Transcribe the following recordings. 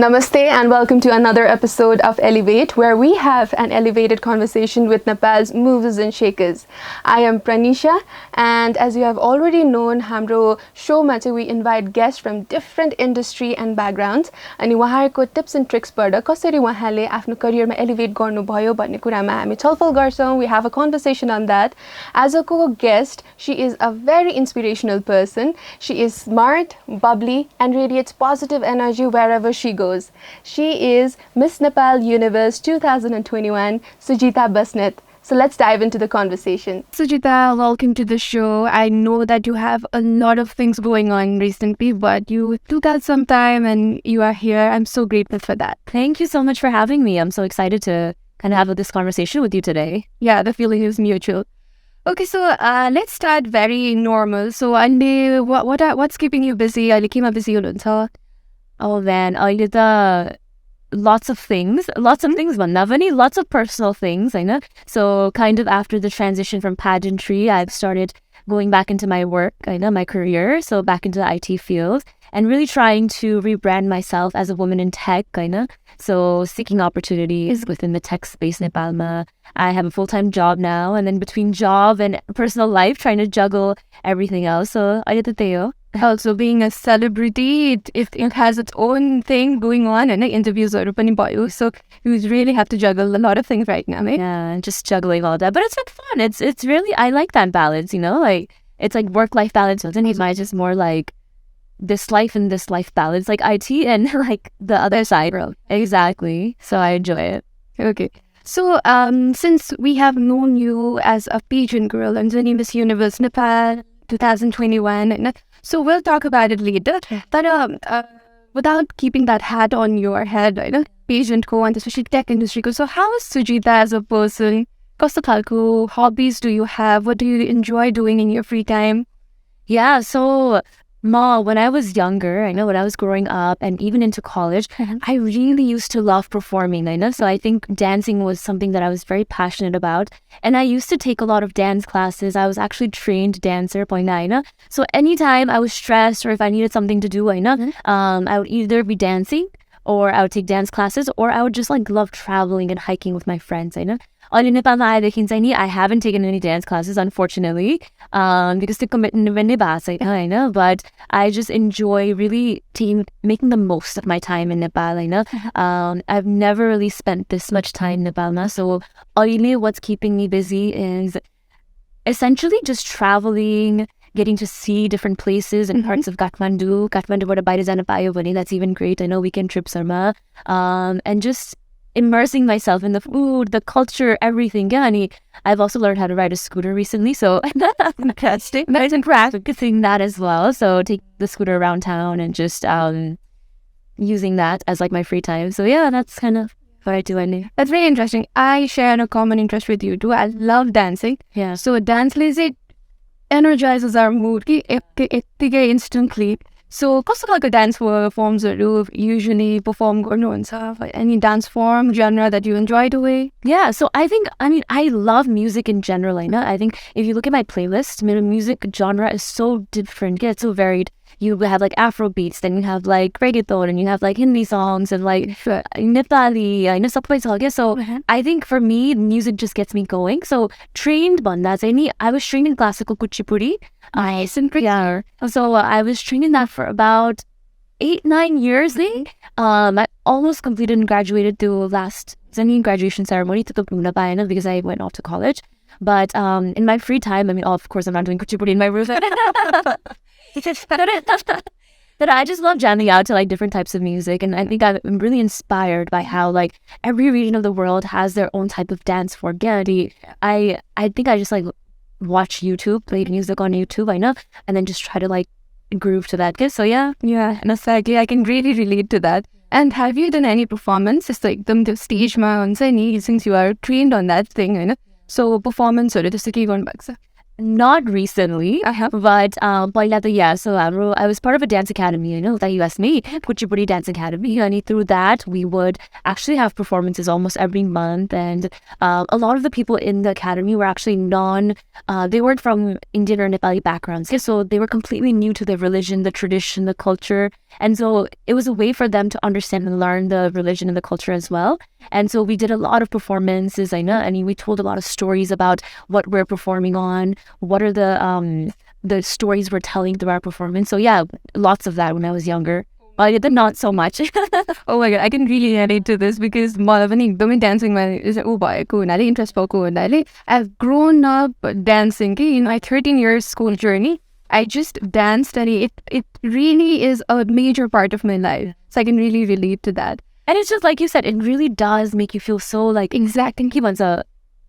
Namaste and welcome to another episode of Elevate, where we have an elevated conversation with Nepal's movers and shakers. I am Pranisha, and as you have already known, हाम्रो showमा चाहिँ we invite guests from different industry and backgrounds. अनि उहाँहरूको tips and tricks बाट कसरी उहाँले आफ्नो करियरमा elevate गर्नुभयो भन्ने कुरामा हामी छलफल गर्छौं. We have a conversation on that. As a co-guest, she is a very inspirational person. She is smart, bubbly, and radiates positive energy wherever she goes. She is Miss Nepal Universe 2021, Sujita Basnet. So let's dive into the conversation. Sujita, welcome to the show. I know that you have a lot of things going on recently, but you took out some time and you are here. I'm so grateful for that. Thank you so much for having me. I'm so excited to kind of have this conversation with you today. Yeah, the feeling is mutual. Okay, so let's start very normal. So, Ande, what's keeping you busy? अहिले केमा busy हुनुहुन्छ? Oh man, lots of things भन्दा पनि lots of personal things, I know. So kind of after the transition from pageantry, I've started going back into my work, I know, my career, so back into the IT field and really trying to rebrand myself as a woman in tech, I know. So seeking opportunities within the tech space in Nepal. I have a full-time job now, and then between job and personal life, trying to juggle everything else. So I did the Theo. Also, being a celebrity, it has its own thing going on, and interviews पनि भयो. So you really have to juggle a lot of things right now, right? Yeah, and just juggling all that. But it's been fun. It's really, I like that balance, you know? Like, it's like work-life balance. And it's just more like this life and this life balance, like IT and like the other side. Exactly. So I enjoy it. Okay. So, since we have known you as a pageant girl and then Miss Universe Nepal 2021, so we'll talk about it later. But without keeping that hat on your head, pageant ko and especially tech industry ko. So how is Sujita as a person? Kasta khalko hobbies do you have? What do you enjoy doing in your free time? Yeah, so when I was younger, I know when I was growing up and even into college, I really used to love performing, I know. So I think dancing was something that I was very passionate about. And I used to take a lot of dance classes. I was actually trained dancer, I know. So anytime I was stressed or if I needed something to do, I know, I would either be dancing or I would take dance classes or I would just like love traveling and hiking with my friends, I know. I haven't taken any dance classes, unfortunately, because the commitment, I know, but I just enjoy really making the most of my time in Nepal, I know. I've never really spent this much time in Nepal, so what's keeping me busy is essentially just traveling, getting to see different places and parts of Kathmandu. Kathmanduबाट बाहिर जान पायो भने that's even great. I know weekend trips are and just immersing myself in the food, the culture, everything. Yeah, and I've also learned how to ride a scooter recently, so fantastic. I'm practicing that as well. So take the scooter around town and just using that as like my free time. So yeah, that's kind of what I do. That's very interesting. I share a common interest with you too. I love dancing. Yeah. So dance it energizes our mood instantly. So, कस्तो खालको dance forms you usually perform गर्नुहुन्छ? Any dance form, genre that you enjoy doing? Yeah, so I love music in general, I know. I think if you look at my playlist, my music genre is so different, it's so varied. You have like Afro beats, then you have like reggaeton, and you have like Hindi songs and like Nepali, I know sabai छ. So I think for me, music just gets me going. So trained banda चाहिँ I was trained in classical kuchipudi. Yeah. So I was trained in that for about 8-9 years. I almost completed and graduated to last graduation ceremony because I went off to college. But in my free time, of course, I'm not doing kuchipudi in my room. But I just love jamming out to like different types of music, and I think I'm really inspired by how like every region of the world has their own type of dance form. I think I just like watch YouTube, play music on YouTube, I know, and then just try to like groove to that. So yeah, and exactly, I can really relate to that. And have you done any performance? It's like the stage ma since you are trained on that thing, you know. So performance or just Not recently, but पहिला त yeah, so I was part of a dance academy, that US me, Kuchipudi Dance Academy, and through that we would actually have performances almost every month, and a lot of the people in the academy were actually they weren't from Indian or Nepali backgrounds, so they were completely new to the religion, the tradition, the culture, and so it was a way for them to understand and learn the religion and the culture as well. And so we did a lot of performances, and we told a lot of stories about what we're performing on, what are the stories we're telling through our performance. So yeah, lots of that when I was younger. But not so much. Oh my god, I can really relate to this because मलाई पनि एकदमै dancingमा भएको हुनाले interest भएको हुनाले I've grown up dancing in my 13 year school journey. I just danced and it really is a major part of my life. So I can really relate to that. And it's just like you said, it really does make you feel so like exacting.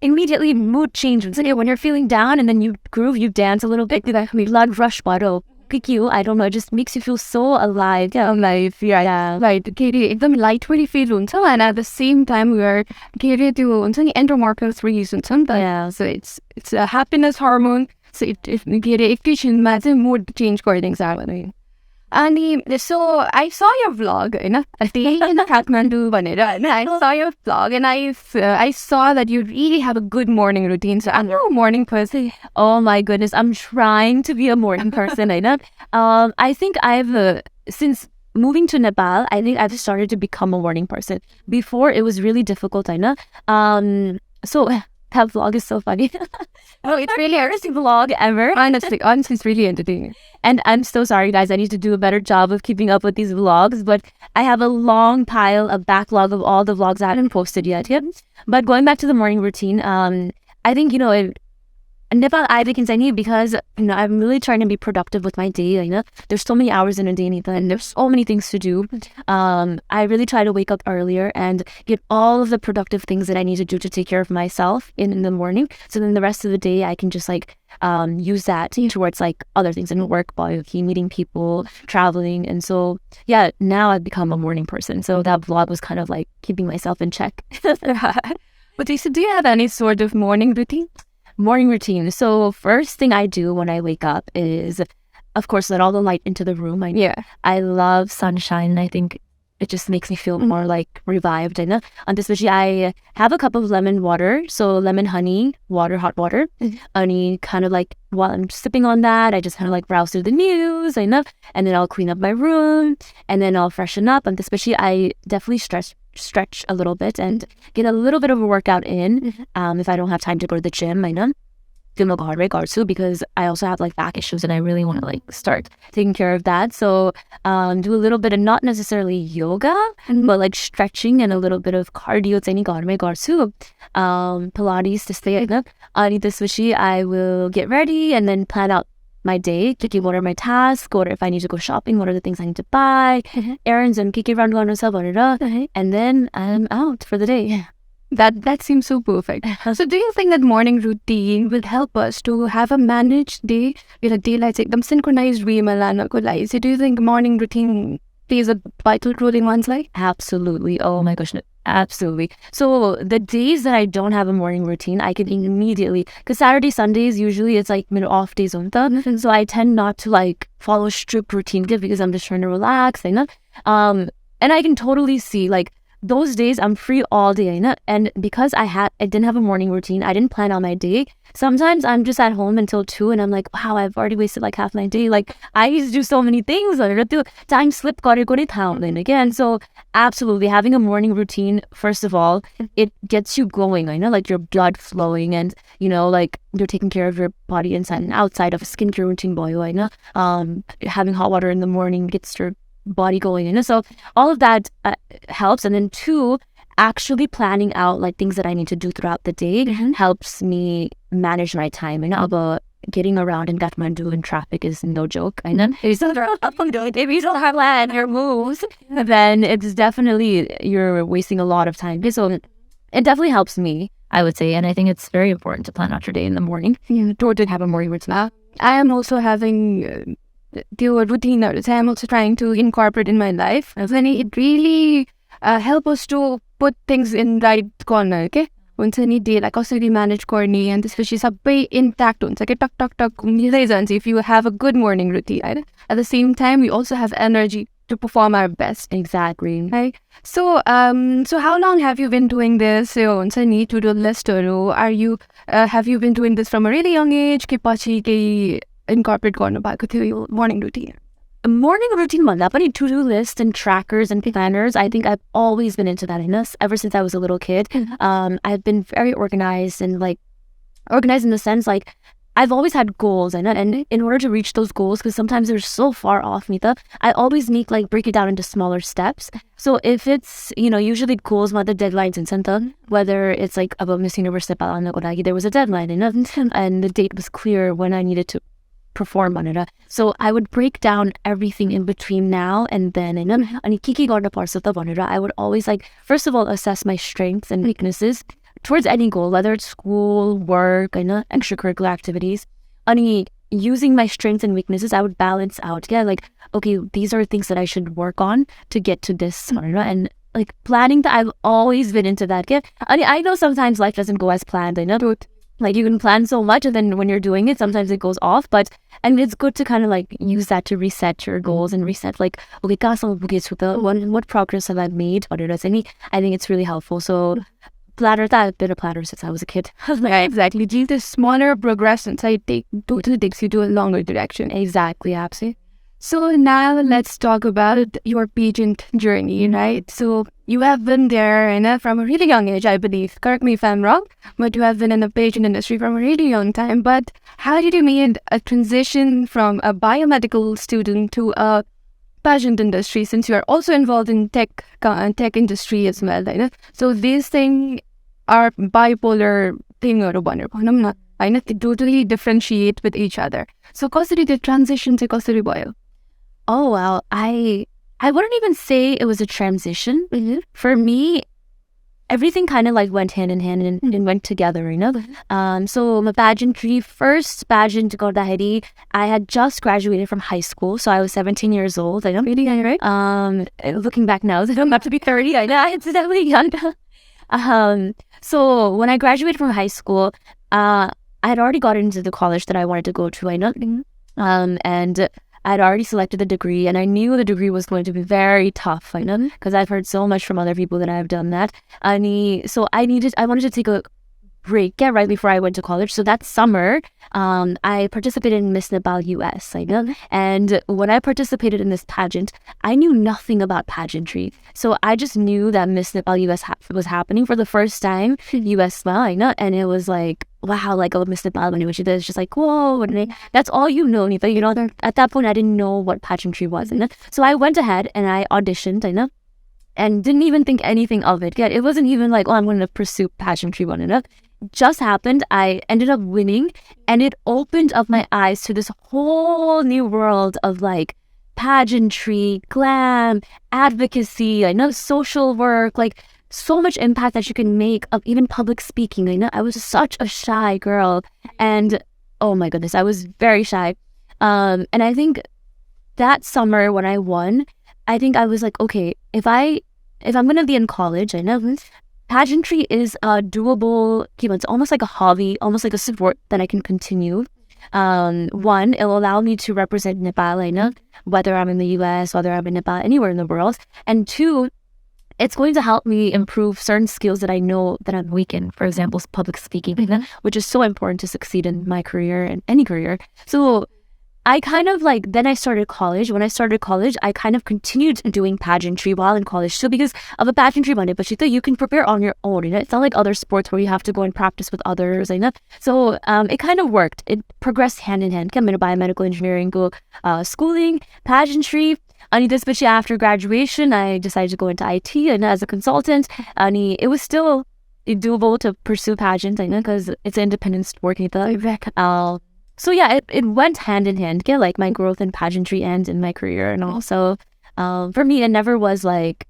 Immediately mood change. When you're feeling down and then you groove, you dance a little bit, blood rush bottle. I don't know, it just makes you feel so alive. Yeah, alive. Yeah. Right. एकदम lightweight feel हुन्छ, and at the same time we are त्यो हुन्छ नि endorphins release हुन्छ नि त. Yeah. So it's a happiness hormone. So it एकैछिनमा चाहिँ mood change गरिदिन्छ भने. And so I saw your vlog, in Kathmandu भनेर, and I saw your vlog, and I saw that you really have a good morning routine. So I'm a morning person. Oh my goodness, I'm trying to be a morning person. I think since moving to Nepal, I think I've started to become a morning person. Before it was really difficult, so that vlog is so funny. Oh, it's really interesting vlog ever. Honestly, it's really entertaining. And I'm so sorry, guys. I need to do a better job of keeping up with these vlogs. But I have a long pile, a backlog of all the vlogs I haven't posted yet. But going back to the morning routine, I think, Nepal I can say because I'm really trying to be productive with my day. There's so many hours in a day, and there's so many things to do. I really try to wake up earlier and get all of the productive things that I need to do to take care of myself in the morning. So then the rest of the day I can just use that towards other things in work, meeting people, traveling. And so yeah, now I've become a morning person. So that vlog was kind of like keeping myself in check. But do you have any sort of morning routine? Morning routine. So first thing I do when I wake up is, of course, let all the light into the room. I love sunshine. I think it just makes me feel more revived. And especially I have a cup of lemon water. So lemon honey water, hot water. And kind of while I'm sipping on that, I just kind of browse through the news. And then I'll clean up my room. And then I'll freshen up. And especially I definitely stretch a little bit and get a little bit of a workout in. If I don't have time to go to the gym, because I also have back issues and I really want to start taking care of that. So do a little bit of not necessarily yoga, but stretching and a little bit of cardio. Pilates to stay I will get ready and then plan out my day, what are my tasks, or if I need to go shopping, what are the things I need to buy, errands and and then I'm out for the day. That seems so perfect. So do you think that morning routine will help us to have a managed day with a day एकदम synchronized way मा लानको लागि? So do you think morning routine plays a vital role in one's life? Absolutely. Oh my gosh, absolutely. So the days that I don't have a morning routine, I can immediately, because Saturday, Sundays, usually it's off days. So I tend not to follow strict routine because I'm just trying to relax. And I can totally see those days I'm free all day, and because I didn't have a morning routine, I didn't plan out my day. Sometimes I'm just at home until 2 and I'm like, wow, I've already wasted half my day. I used to do so many things. Time slip again. So absolutely having a morning routine, first of all, it gets you going. Your blood flowing and you're taking care of your body inside and outside of a skincare routine. Having hot water in the morning gets your body going. So all of that helps. And then 2, actually planning out things that I need to do throughout the day helps me manage my time. But getting around in Kathmandu in traffic is no joke. If you don't have land your moves, then it's definitely you're wasting a lot of time. So it definitely helps me, I would say, and I think it's very important to plan out your day in the morning. Or to have a morning routine. I am also having the routine that I'm also trying to incorporate in my life. And it really helps us to put things in right corner, okay? हुन्छ नि डेलाई कसरी manage गर्ने अनि त्यसपछि सबै intact हुन्छ कि टक टक टक मिल्दै जान्छ if you have a good morning routine होइन at the same time you also have energy to perform our best. Exactly. Right. So how long have you been doing this? हुन्छ नि to-do listहरू are you have you been doing this from a really young age कि पछि केही incorporate गर्नु भएको थियो यो morning routine? Morning routine भन्दा पनि to-do list and trackers and planners, I think I've always been into that ever since I was a little kid. I've been very organized and like organized in the sense like I've always had goals and in order to reach those goals, because sometimes they're so far off, Mita, I always need like break it down into smaller steps. So if it's, you know, usually goals with the deadlines in Santa, whether it's like about Miss Universe Nepal, there was a deadline and the date was clear when I needed to perform on it. So I would break down everything in between now and then. And kiki garna parsa ta bhanera, I would always like, first of all, assess my strengths and weaknesses towards any goal, whether it's school, work, extracurricular activities. And using my strengths and weaknesses, I would balance out. Yeah, like, okay, these are things that I should work on to get to this. And like planning, I've always been into that. Yeah, I know sometimes life doesn't go as planned. I know. Like you can plan so much and then when you're doing it, sometimes it goes off. And it's good to kind of like use that to reset your goals and reset like, okay, what progress have I made? I think it's really helpful. So planner, I've been a planner since I was a kid. Yeah, exactly. The smaller progressions totally takes you to a longer direction. Exactly, absolutely. So now let's talk about your pageant journey, right? So you have been there from a really young age, I believe. Correct me if I'm wrong, but you have been in the pageant industry from a really young time. But how did you make a transition from a biomedical student to a pageant industry, since you are also involved in tech industry as well, right? So these things are bipolar thing or they totally differentiate with each other. So कसरी the transition to कसरी भयो? Oh well, I wouldn't even say it was a transition. For me, everything kind of like went hand in hand and went together, you know. So my pageantry, first pageant गर्दाखेरि, I had just graduated from high school, so I was 17 years old. I know, really young, right? Looking back now, I don't have to be 30. I know, it's definitely young. So when I graduated from high school, I had already got into the college that I wanted to go to. I know, and I'd already selected the degree, and I knew the degree was going to be very tough, I know, because I've heard so much from other people that I've done that. So I wanted to take a break, right before I went to college. So that summer, I participated in Miss Nepal US, I know, and when I participated in this pageant, I knew nothing about pageantry. So I just knew that Miss Nepal US was happening for the first time, US, I know, and it was like, wow, like, oh, Miss Nepal, when she did, it's just like, whoa, that's all you know, Nita. You know, at that point, I didn't know what pageantry was. So I went ahead and I auditioned, I know, and didn't even think anything of it. Yeah, it wasn't even like, oh, I'm going to pursue pageantry one enough. Just happened. I ended up winning, and it opened up my eyes to this whole new world of like pageantry, glam, advocacy, I know, social work, like so much impact that you can make of even public speaking. I know I was such a shy girl, and oh my goodness, I was very shy. And I think that summer when I won, I think I was like, okay, if I'm gonna be in college, I know pageantry is a doable, it's almost like a hobby, almost like a sport that I can continue. One, it'll allow me to represent Nepal, I know, whether I'm in the US, whether I'm in Nepal, anywhere in the world. And two, it's going to help me improve certain skills that I know that I'm weak in, for example, public speaking, which is so important to succeed in my career and any career. So I kind of like, then I started college. When I started college, I kind of continued doing pageantry while in college. So because of a pageantry one, but you can prepare on your own. You know? It's not like other sports where you have to go and practice with others. You know? So it kind of worked. It progressed hand in hand. I'm in biomedical engineering, schooling, pageantry. And after graduation, I decided to go into IT and as a consultant. And it was still doable to pursue pageant, I know, because it's an independent sport. So yeah, it went hand in hand, yeah, like my growth in pageantry and in my career and all. So for me, it never was like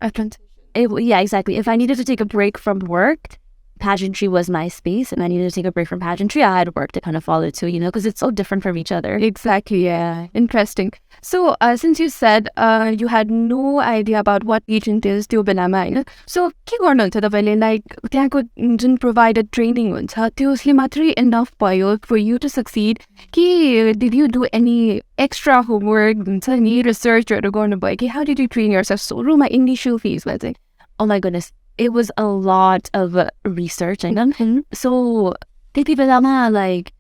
a transition. Yeah, exactly. If I needed to take a break from work, pageantry was my space and I needed to take a break from pageantry, I had work to kind of follow too, because it's so different from each other. Exactly, yeah. Interesting. So, since you said you had no idea about what pageant is, त्यो बेलामा हैन, so के गर्नुहुन्छ तपाईले, like त्यहाँको जुन provided training हुन्छ त्यसले मात्रै enough भयो for you to succeed कि did you do any extra homework हुन्छ नि, researchहरू गर्नुभयो कि how did you train yourself सुरुमा initial phase मा चाहिँ? Oh my goodness, it was a lot of research. So त्यति बेलामा, like,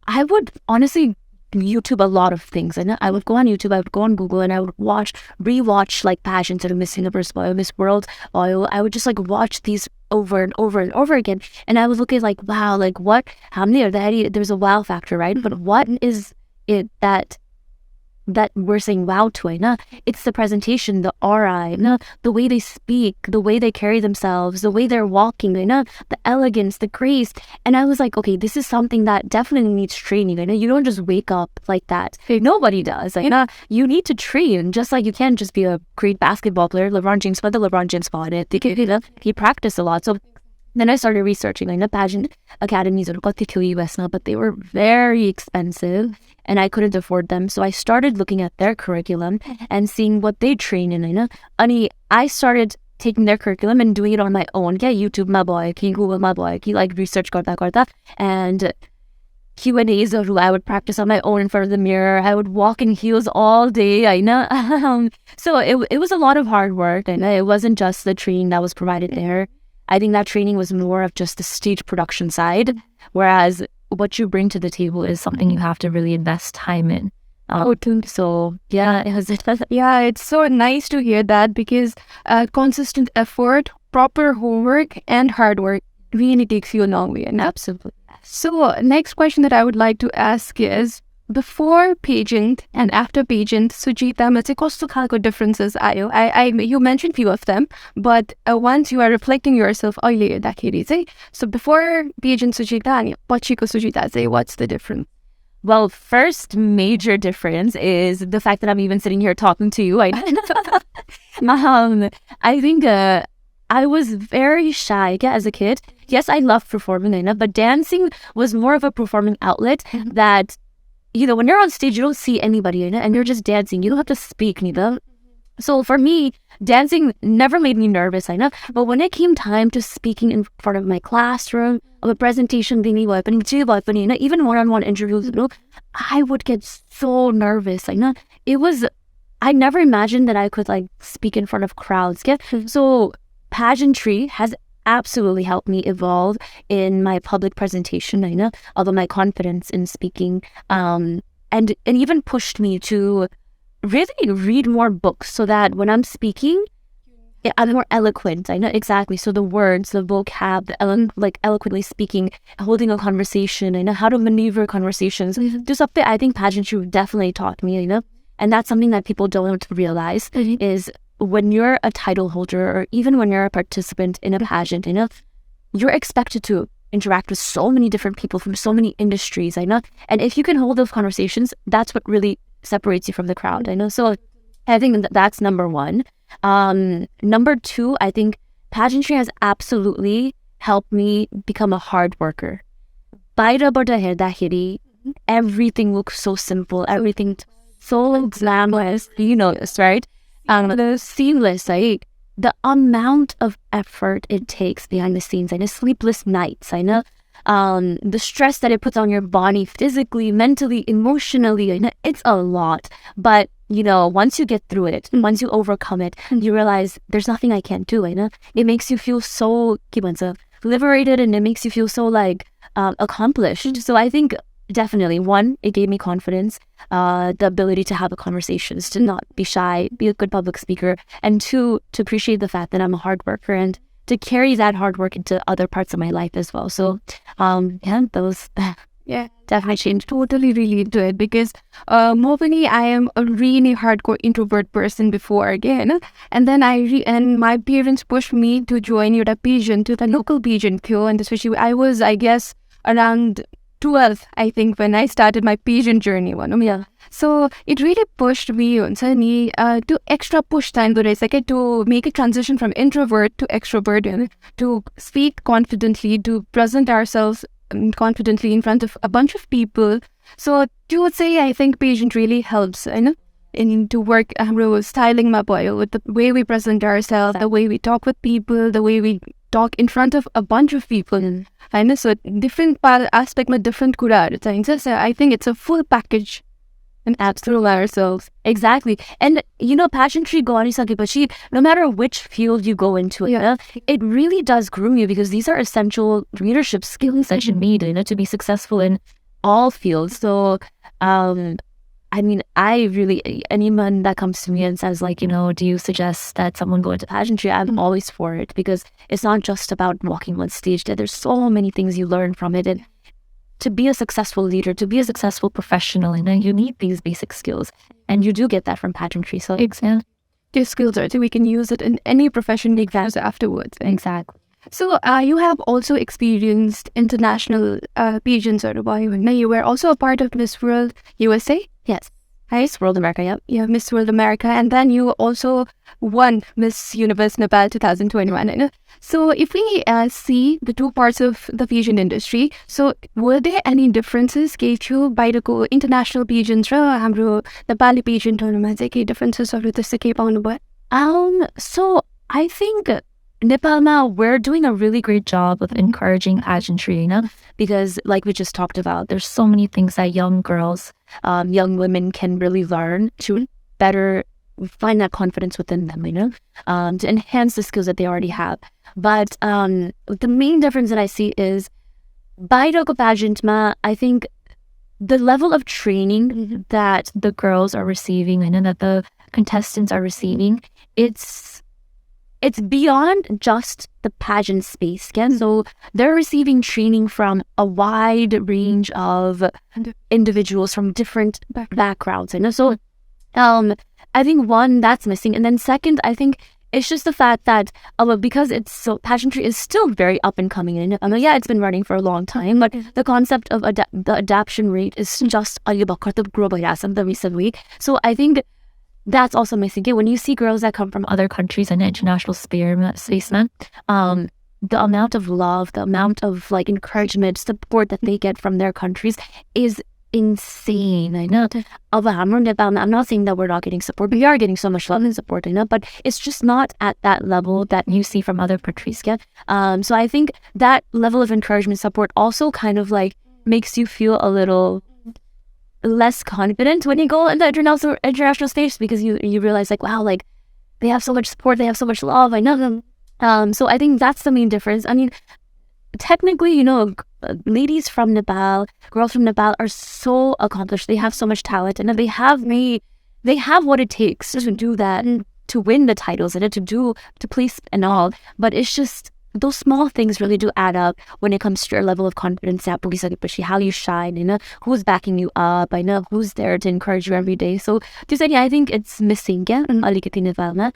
I would honestly YouTube a lot of things. And I would go on YouTube, I would go on Google, and I would rewatch like Pageant and Miss Universe Oil, Miss World Oil. I would just like watch these over and over and over again. And I would look at like, wow, like what, how many are that? There's a wow factor, right? But what is it that we're saying wow to? It's the presentation, the aura, the way they speak, the way they carry themselves, the way they're walking, the elegance, the grace. And I was like, okay, this is something that definitely needs training. You don't just wake up like that. Nobody does. You need to train, just like you can't just be a great basketball player. LeBron James bought it. He practiced a lot. So then I started researching pageant academies in US now, but they were very expensive and I couldn't afford them. So I started looking at their curriculum and seeing what they train in. I started taking their curriculum and doing it on my own. YouTube ma bhayo ki, Google ma bhayo ki, like research garda and Q&As I would practice on my own in front of the mirror. I would walk in heels all day. So it was a lot of hard work, and it wasn't just the training that was provided there. I think that training was more of just the stage production side, whereas what you bring to the table is something you have to really invest time in. So yeah, yeah, it's so nice to hear that, because consistent effort, proper homework, and hard work really takes you a long way. Absolutely. So next question that I would like to ask is, before pageant and after pageant, Sujita ma चाहिँ कस्तो खालको differences आयो? You mentioned few of them, but once you are reflecting yourself अहिले हेर्दाखेरि चाहिँ, so before pageant Sujita अनि पछिको Sujita चाहिँ, what's the difference? Well, first major difference is the fact that I'm even sitting here talking to you. I think I was very shy as a kid. Yes, I loved performing, but dancing was more of a performing outlet that, when you're on stage, you don't see anybody, and you're just dancing. You don't have to speak, neither. So for me, dancing never made me nervous, but when it came time to speaking in front of my classroom, of a presentation, even one-on-one interviews, I would get so nervous. I never imagined that I could like speak in front of crowds. So pageantry has absolutely helped me evolve in my public presentation, although my confidence in speaking, and even pushed me to really read more books so that when I'm speaking, I'm more eloquent. Exactly. So the words, the vocab, like eloquently speaking, holding a conversation, how to maneuver conversations. Do something I think pageantry definitely taught me, and that's something that people don't realize is when you're a title holder or even when you're a participant in a pageant, you're expected to interact with so many different people from so many industries, and if you can hold those conversations, that's what really separates you from the crowd, So I think that's number one. Number two, I think pageantry has absolutely helped me become a hard worker. बाहिरबाट हेर्दाखेरि everything looks so simple, everything so glamorous, this, right? The seamless, the amount of effort it takes behind the scenes, sleepless nights, the stress that it puts on your body physically, mentally, emotionally, it's a lot. But, once you get through it, once you overcome it, you realize there's nothing I can't do, It makes you feel so liberated, and it makes you feel so like accomplished. So I think definitely, one, it gave me confidence, the ability to have the conversations, to not be shy, be a good public speaker, and two, to appreciate the fact that I'm a hard worker and to carry that hard work into other parts of my life as well. So, those definitely changed. Totally relate to it, because mostly I am a really hardcore introvert person before again, and then and my parents pushed me to join your pageant, to the local pageant, and especially I was, I guess, around 12, I think, when I started my pageant journey. Yeah. So it really pushed me to extra push time to make a transition from introvert to extrovert, to speak confidently, to present ourselves confidently in front of a bunch of people. So you would say I think pageant really helps, in to work styling my boy with the way we present ourselves, the way we talk with people, the way we talk in front of a bunch of people. And so different aspect में different कुराहरू चाहिन्छ. So I think it's a full package and absolute ourselves. Exactly. And pageantry गरिसकेपछि, no matter which field you go into, it really does groom you, because these are essential leadership skills that you need, to be successful in all fields. So anyone that comes to me and says do you suggest that someone go into pageantry, I'm always for it, because it's not just about walking on stage. There's so many things you learn from it, and to be a successful leader, to be a successful professional, you need these basic skills, and you do get that from pageantry. So these skills are we can use it in any profession afterwards. Exactly. So you have also experienced international pageants, you were also a part of Miss World USA. Yes. Miss World America, yeah, Miss World America, and then you also won Miss Universe Nepal 2021. So if we see the two parts of the pageant industry, so were there any differences बाहिरको international pageants र हाम्रो नेपाली pageantहरुमा चाहिँ के differences-हरु त्यस्तो के पाउनु भयो? So I think Nepalma, we're doing a really great job of encouraging pageantry, because like we just talked about, there's so many things that young girls, young women can really learn to better find that confidence within them, to enhance the skills that they already have. But the main difference that I see is, bairako pageantma, I think the level of training that the girls are receiving and that the contestants are receiving, it's beyond just the pageant space. So they're receiving training from a wide range of individuals from different backgrounds. So I think one, that's missing. And then second, I think it's just the fact that because pageantry is still very up and coming. It's been running for a long time, but the concept of the adaptation rate is just a little bit recently. So I think that's also missing. When you see girls that come from other countries and international space, the amount of love, the amount of encouragement, support that they get from their countries is insane. I know. I'm not saying that we're not getting support. We are getting so much love and support, but it's just not at that level that you see from other countries. So I think that level of encouragement, support also kind of makes you feel a little less confident when you go in the international space, because you realize wow, they have so much support, they have so much love, I know them. So I think that's the main difference. I mean, technically, ladies from Nepal, girls from Nepal are so accomplished, they have so much talent, and they have what it takes to do that, and to win the titles, and to place and all. But it's just those small things really do add up when it comes to your level of confidence, how you shine, who's backing you up, who's there to encourage you every day. So I think it's missing, alikati Nepalma.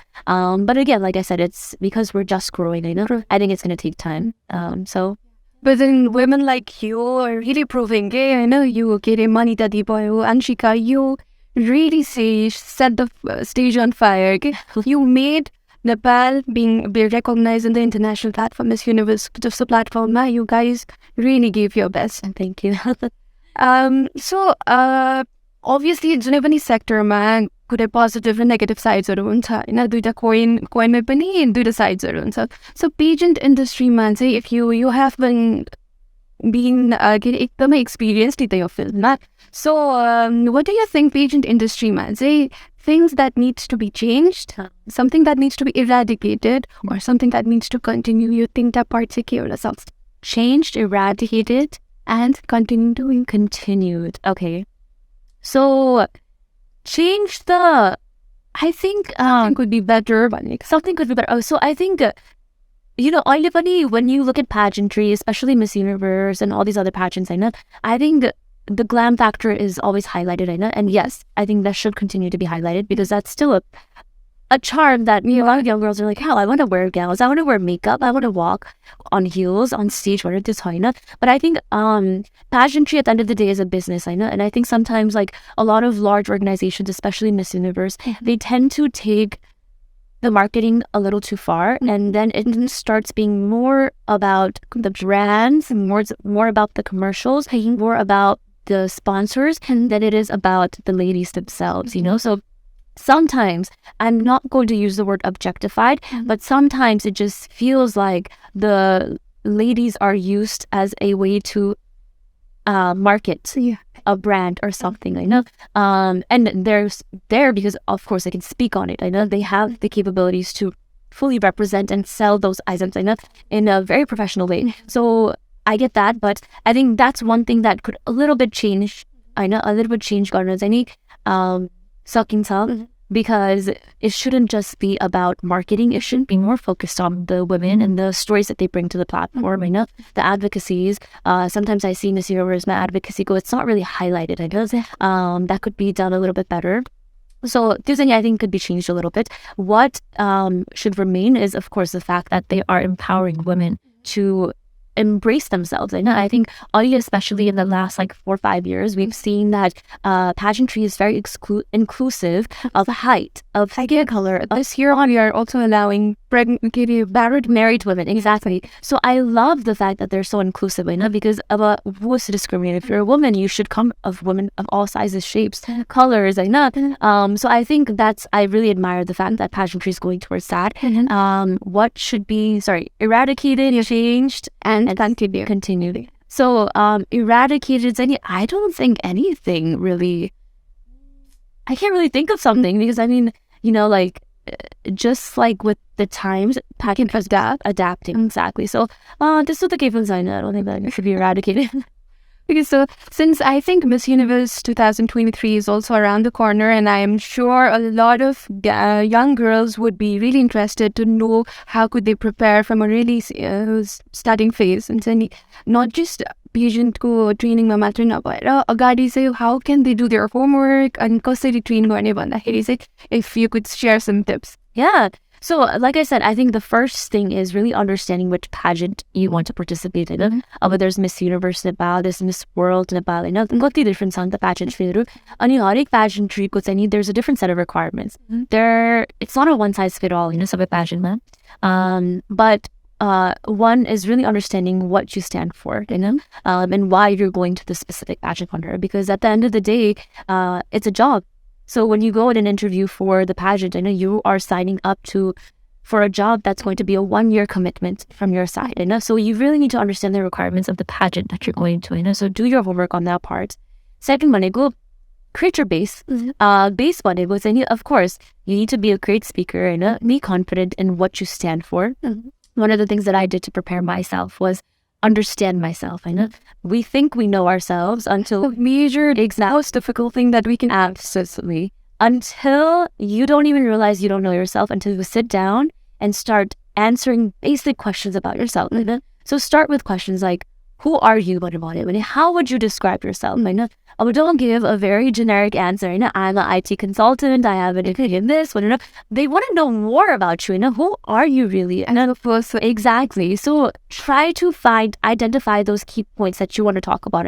But again, like I said, it's because we're just growing, I think it's going to take time. But then women like you are really proving, you get money that Anshika, you really set the stage on fire. You made Nepal being recognized in the international platform, Miss Universe platform, you guys really gave your best. And thank you. So obviously, जुनै पनि सेक्टरमा कुनै positive र negative साइड्सहरू हुन्छ होइन, दुईटा कोइनमै पनि दुईटा साइड्सहरू हुन्छ. सो पेजेन्ट इन्डस्ट्रीमा चाहिँ इफ यु हेभ been एकदमै experienced in your field. So what do you think pageant industry चाहिँ things that needs to be changed, something that needs to be eradicated, or something that needs to continue? You think that part चाहिँ के होला? Changed, eradicated, and continued. Okay. So change I think could be better, but something could be better. Oh, so I think when you look at pageantry, especially Miss Universe and all these other pageants, I think the glam factor is always highlighted, and yes, I think that should continue to be highlighted, because that's still a charm that a lot of young girls are like, hell, I want to wear gowns, I want to wear makeup, I want to walk on heels on stage. But I think pageantry at the end of the day is a business, and I think sometimes like a lot of large organizations, especially Miss Universe, they tend to take the marketing a little too far, and then it starts being more about the brands, more about the commercials, more about the sponsors than it is about the ladies themselves, So sometimes, I'm not going to use the word objectified, but sometimes it just feels like the ladies are used as a way to market a brand or something, and there's there because of course I can speak on it. I know they have the capabilities to fully represent and sell those items, in a very professional way. So I get that, but I think that's one thing that could a little bit change. Governance. Any sucking some, because it shouldn't just be about marketing. It should be more focused on the women and the stories that they bring to the platform. The advocacies. Sometimes I see Miss Universe advocacy go, it's not really highlighted. That could be done a little bit better. So this thing I think could be changed a little bit. What should remain is, of course, the fact that they are empowering women to embrace themselves. I think especially in the last 4 or 5 years, we've seen that pageantry is very inclusive of height, of skin color. This year on, we are also allowing married women. Exactly. So I love the fact that they're so inclusive, because who is to discriminate? If you're a woman, you should come of women of all sizes, shapes, colors. So I think I really admire the fact that pageantry is going towards that. What should be eradicated, changed, and continued. So eradicated. I don't think anything really. I can't really think of something, because just like with the times, pageant was adapting. Exactly. So this is the case. I don't think that it should be eradicated. Okay, so since I think Miss Universe 2023 is also around the corner, and I am sure a lot of young girls would be really interested to know how could they prepare from a really starting phase, and not just pageant ko training ma matra nabhaera agadi चाहिँ how can they do their homework and कसरी train गर्ने भन्दाखेरि चाहिँ if you could share some tips. Yeah. So, like I said, I think the first thing is really understanding which pageant you want to participate in. But there's Miss Universe Nepal, there's Miss World Nepal, कति different छ नि त pageantryहरू. अनि हरेक pageantryको चाहिँ there's a different set of requirements. It's not a one size fit all, सबै pageantमा. But one is really understanding what you stand for, and why you're going to the specific pageant hunter. Because at the end of the day, it's a job. So when you go in an interview for the pageant, you are signing up for a job that's going to be a 1-year commitment from your side. So you really need to understand the requirements of the pageant that you're going to. So do your homework on that part. Second one, create your base. Base one, of course, you need to be a great speaker and be confident in what you stand for. One of the things that I did to prepare myself was understand myself. We think we know ourselves until measured. Exactly. Most difficult thing that we can absolutely. Until you don't even realize you don't know yourself, until you sit down and start answering basic questions about yourself. So start with questions like, who are you? How would you describe yourself? Don't give a very generic answer. I'm an IT consultant. I have a degree in this. They want to know more about you. Who are you really? Exactly. So try to identify those key points that you want to talk about.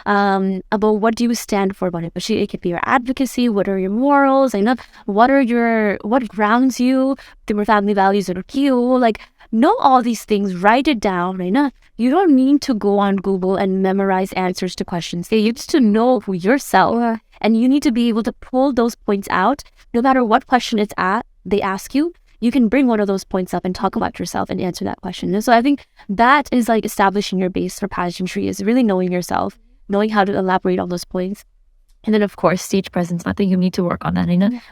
About what do you stand for? It could be your advocacy. What are your morals? What grounds you? Your family values or know all these things. Write it down. You don't need to go on Google and memorize answers to questions. You need to know yourself, and you need to be able to pull those points out. No matter what question they ask you, you can bring one of those points up and talk about yourself and answer that question. So I think that is establishing your base for pageantry, is really knowing yourself, knowing how to elaborate on those points. And then, of course, stage presence. I think you need to work on that.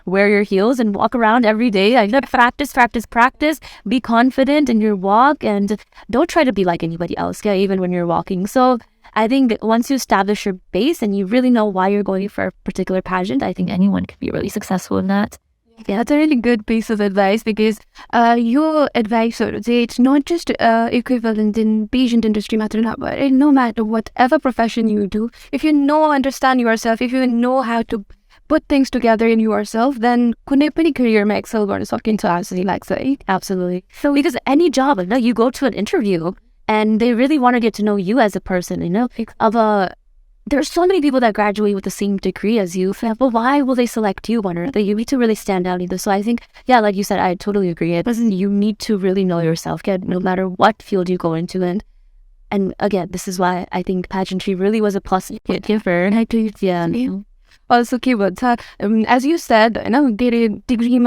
Wear your heels and walk around every day. Practice. Be confident in your walk, and don't try to be like anybody else, even when you're walking. So I think once you establish your base and you really know why you're going for a particular pageant, I think anyone can be really successful in that. Yeah, that's a really good piece of advice, because your advice, it's not just equivalent in pageant industry, but no matter whatever profession you do, if you understand yourself, if you know how to put things together in yourself, then कुनै पनि career-मा excel गर्न सकिन्छ जस्तो लाग्छ है. Absolutely. So because any job, you go to an interview and they really want to get to know you as a person, there's so many people that graduate with the same degree as you, but why will they select you one or other? You need to really stand out either. So I think, yeah, like you said, I totally agree. You need to really know yourself, no matter what field you go into. And again, this is why I think pageantry really was a plus giver. Yeah. Also, as you said, degree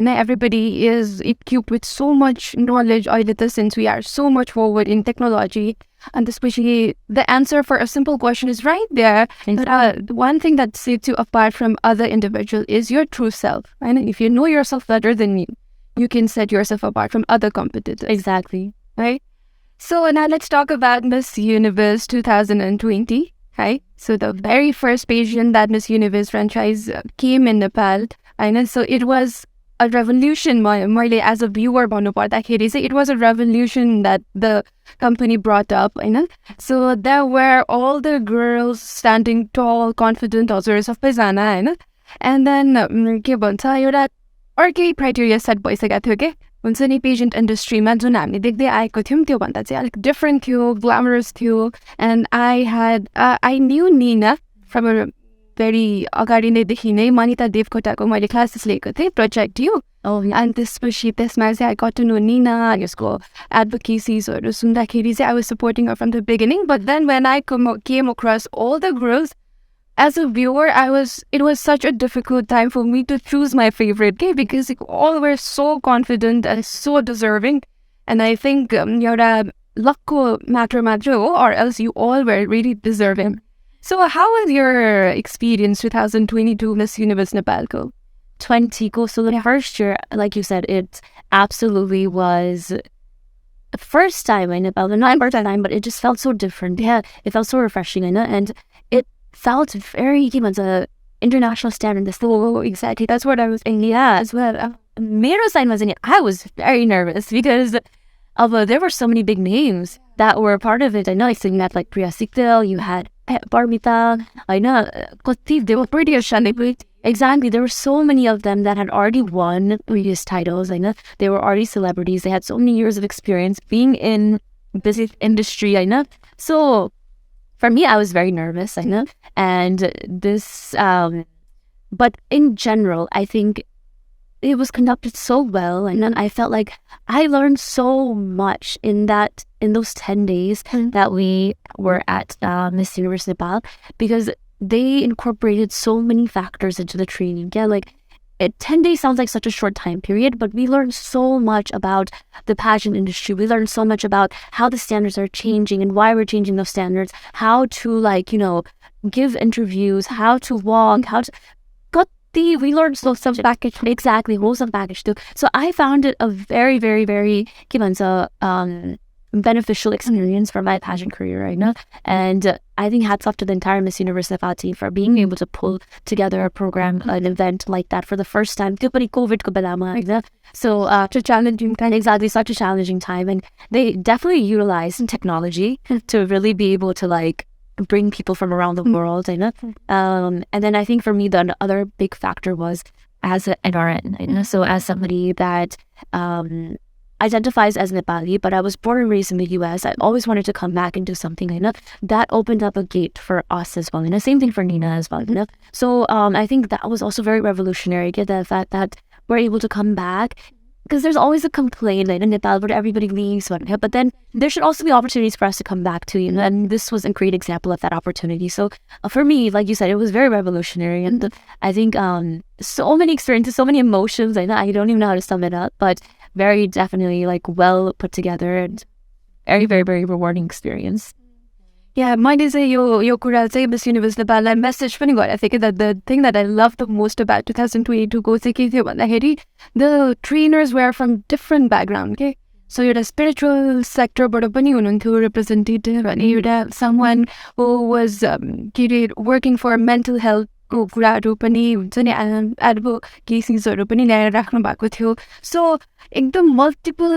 everybody is equipped with so much knowledge since we are so much forward in technology. And especially the answer for a simple question is right there. But one thing that sets you apart from other individuals is your true self. And if you know yourself better than you can set yourself apart from other competitors. Exactly. Right? So now let's talk about Miss Universe 2020. Right? So the very first pageant that Miss Universe franchise came in Nepal. And so it was a revolution, as a viewer, it was a revolution that the company brought up. So there were all the girls standing tall, confident, हजुर सबैजना हैन. And then के भन्छ एउटा अर्कै criteria set भइसकेको थियो के हुन्छ नि पेजेन्ट इन्डस्ट्रीमा जुन हामीले देख्दै आएको थियौँ त्यो भन्दा चाहिँ अलिक डिफरेन्ट थियो, ग्ल्यामरस थियो. And I knew Nina from a very अगाडि नैदेखि नै मनिता देवकोटाको मैले क्लासेस लिएको थिएँ प्रोजेक्ट थियो. अनि त्यसपछि त्यसमा चाहिँ I got to know Nina, यसको advocacies-हरू सुन्दाखेरि चाहिँ I was supporting her from the beginning. But then when I came across all the girls, as a viewer, it was such a difficult time for me to choose my favorite because all were so confident and so deserving. And I think एउटा luckको matter मात्र हो, or else you all were really deserving. So how was your experience 2022 Miss Universe Nepal? 20 go. So the first year, like you said, it absolutely was the first time in Nepal, not first time, but it just felt so different. Yeah, it felt so refreshing, and it felt very international standard. Oh, exactly. That's what I was thinking. Yeah, as well. मेरो sign was in it. I was very nervous because there were so many big names that were a part of it. I know, like Priya Sikdel, you had Parmita, I know, they were pretty ashamed. Exactly, there were so many of them that had already won previous titles. I know they were already celebrities. They had so many years of experience being in this industry. I know. So for me, I was very nervous. I know, and this, but in general, I think it was conducted so well, and then I felt like I learned so much in those 10 days that we were at Miss Universe Nepal, because they incorporated so many factors into the training. Yeah, 10 days sounds like such a short time period, but we learned so much about the pageant industry. We learned so much about how the standards are changing and why we're changing those standards, how to give interviews, how to walk, we learned so some package, exactly, wholesome package too. So I found it a very, very, very beneficial experience for my pageant career right now. And I think hats off to the entire Miss Universe Nepal team for being able to pull together a program, an event like that for the first time. So exactly, such a challenging time, and they definitely utilized technology to really be able to bring people from around the world. And then I think for me the other big factor was as an NRN. So as somebody that identifies as Nepali, but I was born and raised in the US. I always wanted to come back and do something that opened up a gate for us as well. Same thing for Nina as well. So I think that was also very revolutionary. The fact that we're able to come back, because there's always a complaint in Nepal where everybody leaves, but then there should also be opportunities for us to come back to, and this was a great example of that opportunity. So for me, like you said, it was very revolutionary, and I think so many experiences, so many emotions. I don't even know how to sum it up, but very definitely well put together and very, very, very rewarding experience. Yeah, mine is yo कुरा चाहिँ Miss Universe Nepalलाई message पनि गरेको थिएँ that the thing that I loved the most about 2022 को चाहिँ के थियो भन्दाखेरि the trainers were from different background. Okay, so एउटा spiritual sector बाट पनि हुनुहुन्थ्यो representative, अनि एउटा someone who was working for mental health को कुराहरू पनि हुन्छ नि एडभोकेसीजहरू पनि ल्याएर राख्नु भएको थियो सो एकदम मल्टिपल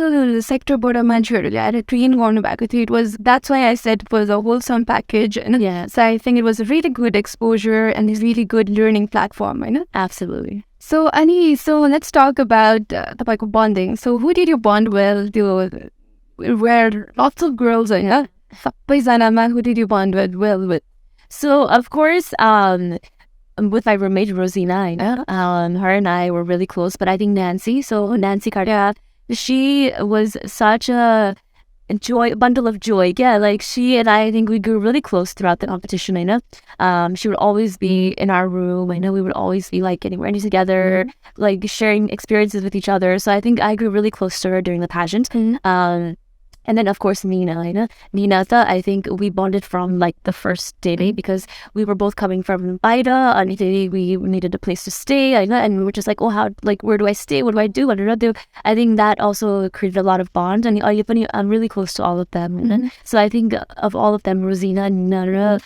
सेक्टरबाट मान्छेहरूले आएर ट्रेन गर्नुभएको थियो it was that's why I said it was a wholesome package होइन so I think it was a really good exposure and is really good learning platform होइन Absolutely. So let's talk about तपाईँको bonding. So who did you bond with? There were lots of girls, होइन? सबैजनामा who did you bond with? So of course, with my roommate Rosina, her and I were really close. But I think Nancy, so Nancy Carter, she was such a bundle of joy. Yeah, like she and I think we grew really close throughout the competition. She would always be in our room. I know we would always be like getting ready together, like sharing experiences with each other. So I think I grew really close to her during the pageant. And then, of course, Nina. Nina, I think we bonded from like the first day because we were both coming from Baida and we needed a place to stay. And we were just like, oh, how, like, where do I stay? What do I do? What do I do? I think that also created a lot of bond. And I'm really close to all of them. So I think of all of them, Rosina, Nara,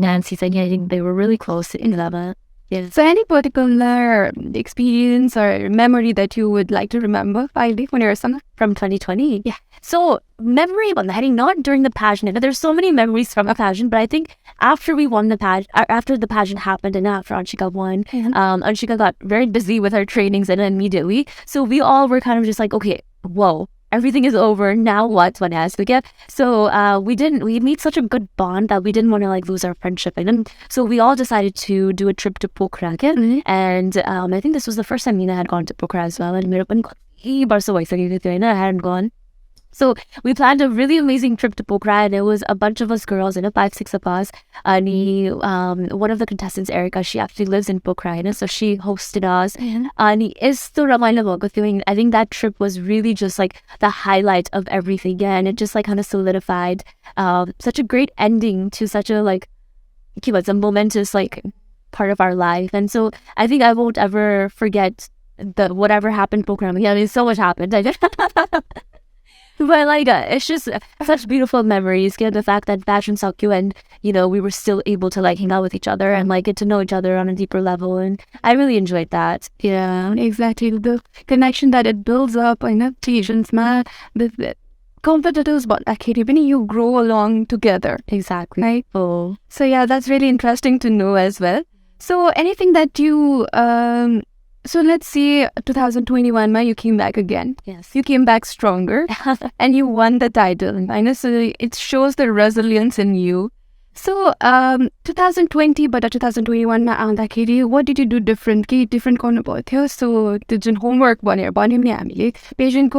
Nancy, I think they were really close in Lama. Yeah. So any particular experience or memory that you would like to remember when you were son? From 2020? Yeah. So memory about the not during the pageant. There's so many memories from the pageant, but I think after we won the pageant, after the pageant happened and after Anshika won, Anshika got very busy with her trainings and immediately. So we all were kind of just like, okay, whoa. Everything is over. Now what? One has to get. So we made such a good bond that we didn't want to like lose our friendship. So we all decided to do a trip to Pokhara. And I think this was the first time Nina had gone to Pokhara as well. And I hadn't gone. So we planned a really amazing trip to Pokhara, and it was a bunch of us girls, 5-6 of us. And one of the contestants, Erica, she actually lives in Pokhara, so she hosted us. And I think that trip was really just like the highlight of everything. Yeah, and it just like kind of solidified such a great ending to such a like a momentous like part of our life. And so I think I won't ever forget whatever happened in Pokhara. Yeah, I mean, so much happened. But like, it's just such beautiful memories. The fact that Pageant Sakyu and, we were still able to like hang out with each other and like get to know each other on a deeper level. And I really enjoyed that. Yeah, exactly. The connection that it builds up in Pageants, the competitors, but actually when you grow along together. Exactly. Right? Oh. So yeah, that's really interesting to know as well. So anything that you... So let's say 2021, you came back again. Yes. You came back stronger and you won the title. I know, so it shows the resilience in you. So 2020, but 2021, what did you do different? Different so the homework Pageant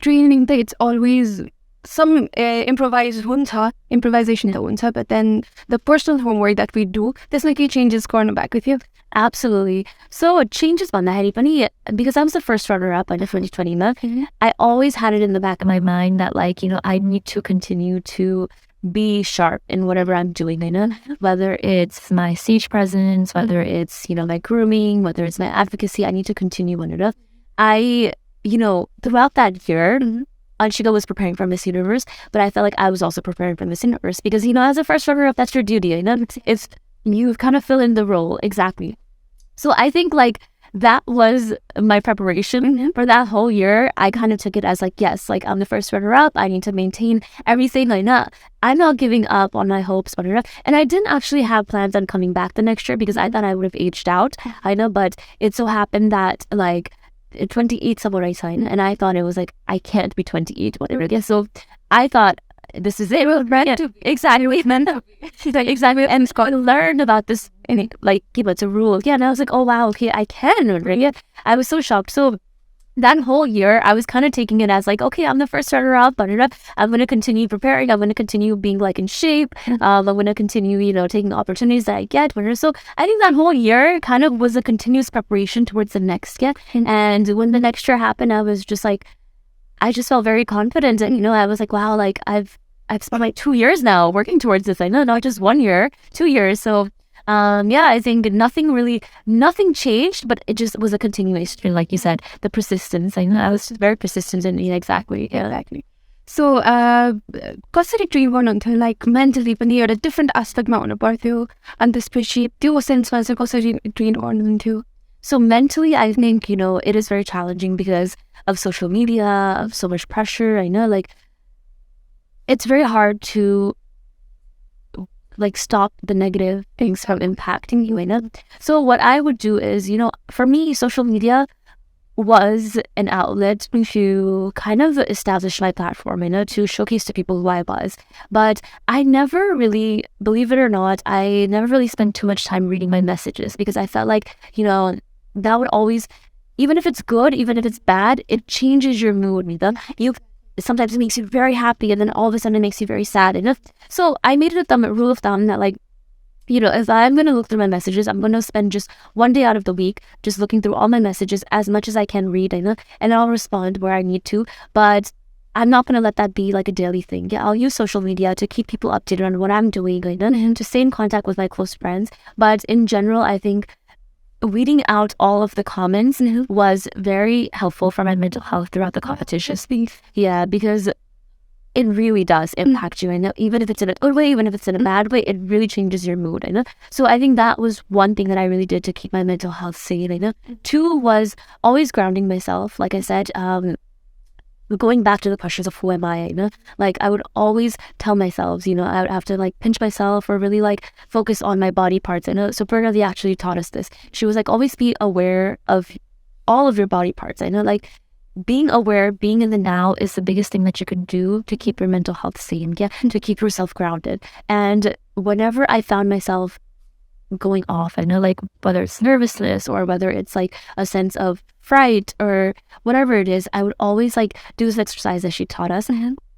training, it's always some improvisation, but then the personal homework that we do, there's like changes back with you. Absolutely. So it changes because I was the first runner-up in 2020. I always had it in the back of my mind that like, I need to continue to be sharp in whatever I'm doing, whether it's my stage presence, whether it's, my grooming, whether it's my advocacy, I need to continue on it. Throughout that year, Anshika was preparing for Miss Universe, but I felt like I was also preparing for Miss Universe because, as a first runner-up, that's your duty, It's you kind of fill in the role. Exactly. So I think like that was my preparation for that whole year. I kind of took it as like, yes, like I'm the first runner-up. I need to maintain everything. I'm not giving up on my hopes. And I didn't actually have plans on coming back the next year because I thought I would have aged out. But it so happened that like 28 samurai sign, and I thought it was like I can't be 28, whatever. Yeah, so I thought this is it. Exactly. Exactly. And Scott learned about this, and like it's a rule. Yeah, and I was like, oh wow, okay, I can. Right? I was so shocked. So that whole year, I was kind of taking it as like, okay, I'm the first runner-up. I'm going to continue preparing. I'm going to continue being like in shape. I'm going to continue, taking the opportunities that I get. So I think that whole year kind of was a continuous preparation towards the next year. And when the next year happened, I was just like, I just felt very confident. And, I was like, wow, like I've spent like 2 years now working towards this. I know, not just 1 year, 2 years. So I think nothing changed, but it just was a continuation, like you said, the persistence. I know I was just very persistent and exactly. सो कसरी train गर्नुहुन्थ्यो like mentally पनि एउटा different एस्पेक्टमा हुनु पर्थ्यो अनि त्यसपछि त्यो सेन्समा चाहिँ कसरी ट्रेन गर्नुहुन्थ्यो? So mentally, I think, it is very challenging because of social media, of so much pressure. I know, like, it's very hard to, like, stop the negative things from impacting you, So what I would do is, for me, social media was an outlet to kind of establish my platform, to showcase to people who I was. But I never really, believe it or not, I never really spent too much time reading my messages because I felt like, that would always, even if it's good, even if it's bad, it changes your mood. Sometimes it makes you very happy and then all of a sudden it makes you very sad. So I made it a rule of thumb that, like, if I'm going to look through my messages, I'm going to spend just one day out of the week just looking through all my messages as much as I can read, and I'll respond where I need to. But I'm not going to let that be like a daily thing. Yeah, I'll use social media to keep people updated on what I'm doing, and to stay in contact with my close friends. But in general, I think weeding out all of the comments was very helpful for my mental health throughout the competition. Yeah, because it really does impact you. I know, even if it's in a good way, even if it's in a bad way, it really changes your mood. I know. So I think that was one thing that I really did to keep my mental health sane. I know. Two was always grounding myself. Like I said, going back to the questions of who am I, like I would always tell myself, I would have to like pinch myself or really like focus on my body parts. So Pranavi actually taught us this. She was like, always be aware of all of your body parts. I know, like, being aware, being in the now is the biggest thing that you can do to keep your mental health sane, to keep yourself grounded. And whenever I found myself going off, I know, like, whether it's nervousness or whether it's like a sense of fright or whatever it is, I would always like do this exercise that she taught us.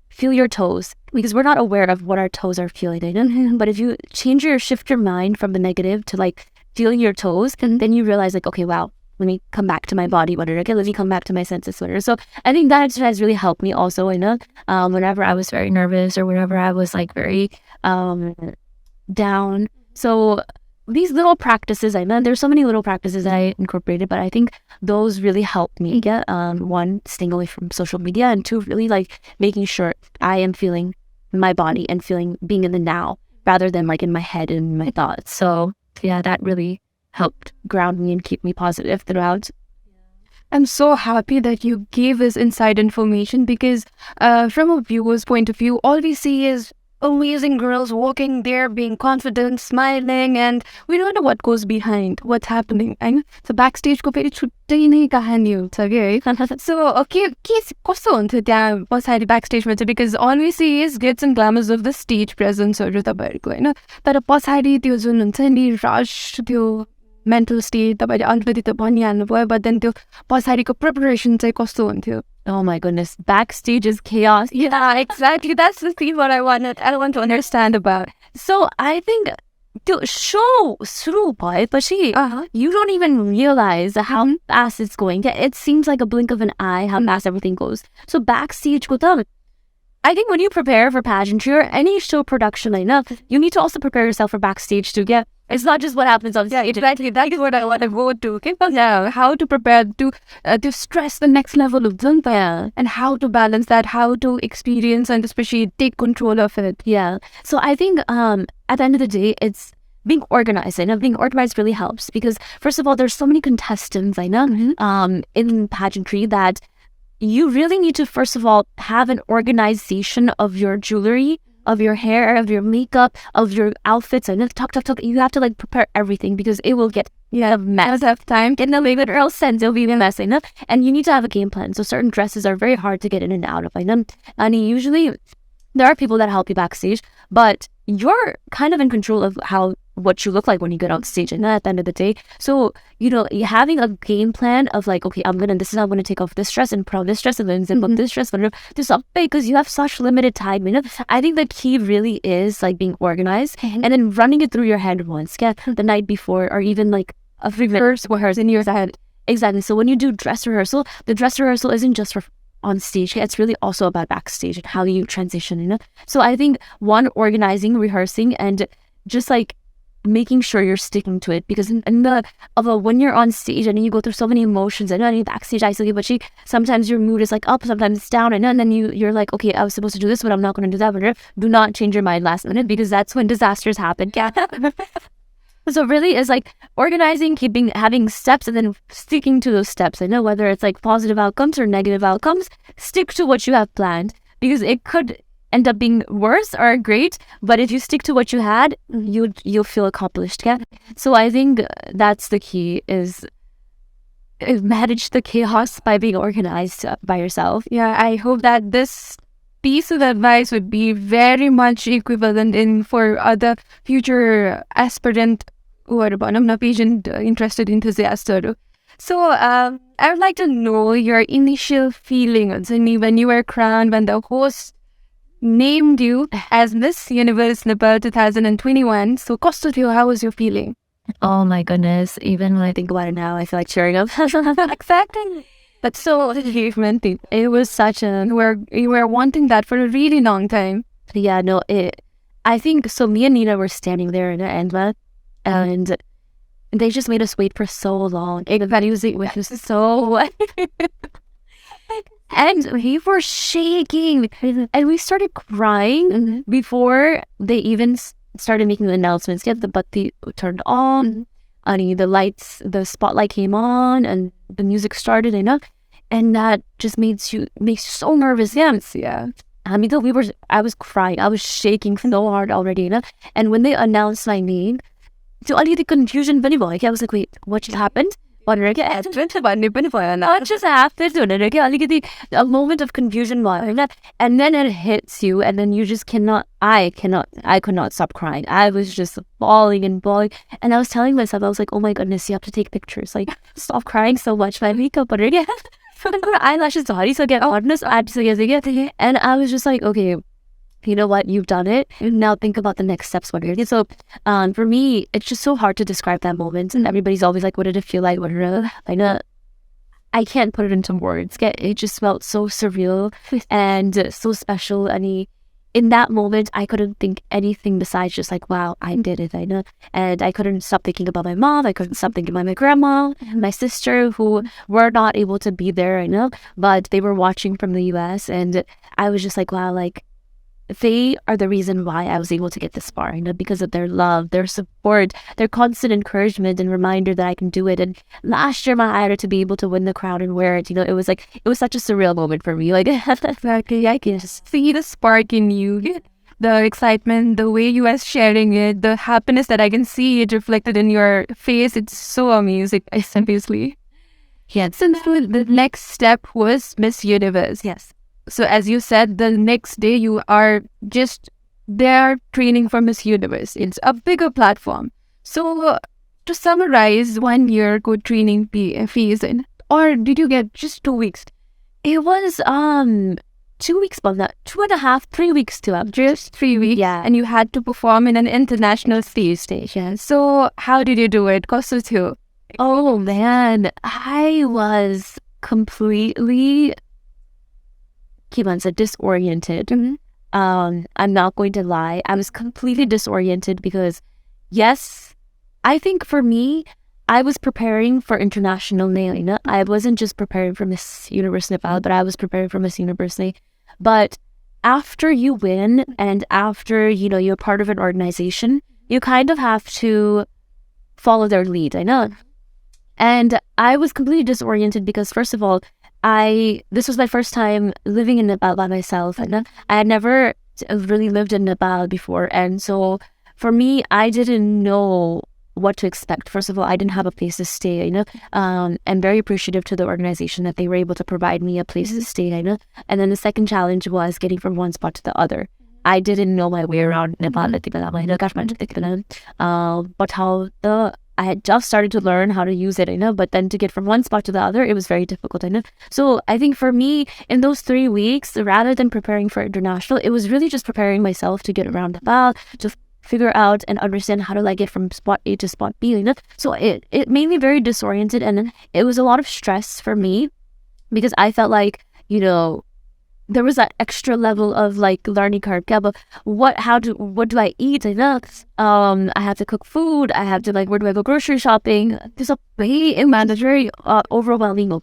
Feel your toes, because we're not aware of what our toes are feeling. But if you shift your mind from the negative to like feeling your toes, then you realize like, okay, wow, let me come back to my body, okay, let me come back to my senses. So I think that exercise really helped me also, whenever I was very nervous or whenever I was like very down. So these little practices, there's so many little practices that I incorporated, but I think those really helped me get, one, staying away from social media, and two, really like making sure I am feeling my body and being in the now rather than like in my head and my thoughts. So yeah, that really helped ground me and keep me positive throughout. I'm so happy that you gave us inside information because from a viewer's point of view, all we see is amazing girls walking there, being confident, smiling, and we don't know what goes behind, what's happening. And so backstage ko फेरि छुट्टै नै कहानी हुन्छ के. So के कस्तो हुन्थ्यो त्यहाँ पछाडि backstageमा चाहिँ, because all we see is glitz and glamours of the stage presenceहरू तपाईहरुको, हैन, तर पछाडि त्यो जुन हुन्छ नि rush, त्यो mental state तपाईले अलिकति त भनिहाल्नु भयो, but then त्यो पछाडिको preparation चाहिँ कस्तो हुन्थ्यो? Oh my goodness, backstage is chaos. Yeah, exactly. That's the thing what I want to understand about. So I think the show through but you don't even realize how fast it's going. It seems like a blink of an eye how fast everything goes. So backstage I think when you prepare for pageantry or any show production you need to also prepare yourself for backstage too. Yeah, it's not just what happens on stage. Yeah, exactly. That is what I want to go to. Okay? Yeah, how to prepare to stress the next level of Zanta, and how to balance that, how to experience and especially take control of it. Yeah. So I think at the end of the day, it's being organized. I know being organized really helps because first of all, there's so many contestants in pageantry that you really need to, first of all, have an organization of your jewelry, of your hair, of your makeup, of your outfits, and you have to like prepare everything because it will get a mess. Have time, get in a literal sense, it'll be a mess, and you need to have a game plan. So certain dresses are very hard to get in and out of, and usually there are people that help you backstage, but you're kind of in control of what you look like when you get on stage and at the end of the day. So, having a game plan of like, okay, this is how I'm gonna take off this dress and put on this dress and then zip up this dress, because you have such limited time, I think the key really is like being organized and then running it through your head once, the night before, or even like a rehearse in your head. Exactly. So when you do dress rehearsal, the dress rehearsal isn't just for on stage. It's really also about backstage and how you transition, So I think one, organizing, rehearsing, and just like making sure you're sticking to it, because when you're on stage and you go through so many emotions, and then backstage but sometimes your mood is like up, sometimes it's down, and then you're like, okay, I was supposed to do this, but I'm not going to do that. But do not change your mind last minute, because that's when disasters happen. So really is like organizing, having steps, and then sticking to those steps. I know whether it's like positive outcomes or negative outcomes, stick to what you have planned, because it could end up being worse or great, but if you stick to what you had, you'll feel accomplished. Yeah. So I think that's the key, is manage the chaos by being organized by yourself. Yeah, I hope that this piece of advice would be very much equivalent in for other future aspirant who are pageant interested enthusiasts. So I would like to know your initial feelings when you were crowned, when the host named you as Miss Universe Nepal 2021. So how was your feeling? Oh my goodness, even when I think about it now, I feel like cheering up. Exactly. But so achievement. It was such a you were wanting that for a really long time. Yeah, no, I think so. Me and Nina were standing there in the end, and they just made us wait for so long. The music was so and we were shaking, and we started crying before they even started making the announcements. Get the butty turned on, the lights, the spotlight came on, and the music started, and that just makes you so nervous. Yeah. I mean, I was crying, I was shaking so hard already, and when they announced my name, so only the confusion, I was like, wait, what just happened? What just happened? A moment of confusion, and then it hits you, and then you just I could not stop crying. I was just bawling, and I was telling myself, I was like, oh my goodness, you have to take pictures, like, stop crying so much, my makeup, but again, eyelashes sorry, so get honest, and I was just like, okay, you know what, you've done it. Now think about the next steps. So for me, it's just so hard to describe that moment. And everybody's always like, what did it feel like? I can't put it into words. It just felt so surreal and so special. And in that moment, I couldn't think anything besides just like, wow, I did it. And I couldn't stop thinking about my mom. I couldn't stop thinking about my grandma, my sister, who were not able to be there, but they were watching from the US. And I was just like, wow, like, they are the reason why I was able to get this far, because of their love, their support, their constant encouragement and reminder that I can do it. And last year, my idol to be able to win the crown and wear it, it was such a surreal moment for me. Like, exactly, I can see the spark in you, the excitement, the way you are sharing it, the happiness that I can see it reflected in your face. It's so amazing, obviously. Yes. So now the next step was Miss Universe. Yes. So as you said, the next day you are just there training for Miss Universe. It's a bigger platform. So to summarize, 1 year good training fees, or did you get just 2 weeks? It was 2 weeks, but not 2.5, 3 weeks to up. Just 3 weeks. Yeah. And you had to perform in an international stage. Yeah. So how did you do it? Oh man, I was completely disoriented. I'm not going to lie. I was completely disoriented because, yes, I think for me, I was preparing for international nailing. I wasn't just preparing for Miss Universe Nepal, but I was preparing for Miss Universe. But after you win and after, you're part of an organization, you kind of have to follow their lead. And I was completely disoriented because, first of all, this was my first time living in Nepal by myself, and I had never really lived in Nepal before. And so for me, I didn't know what to expect. First of all, I didn't have a place to stay, I'm very appreciative to the organization that they were able to provide me a place to stay, And then the second challenge was getting from one spot to the other. I didn't know my way around Nepal. But I had just started to learn how to use it, but then to get from one spot to the other, it was very difficult, So I think for me, in those 3 weeks, rather than preparing for international, it was really just preparing myself to get around Nepal, to figure out and understand how to get from spot A to spot B, So it made me very disoriented, and it was a lot of stress for me because I felt like, there was that extra level of like learning curve. Yeah, but what do I eat? I know. I have to cook food. I have to like, where do I go grocery shopping? There's a very mandatory, overwhelming. But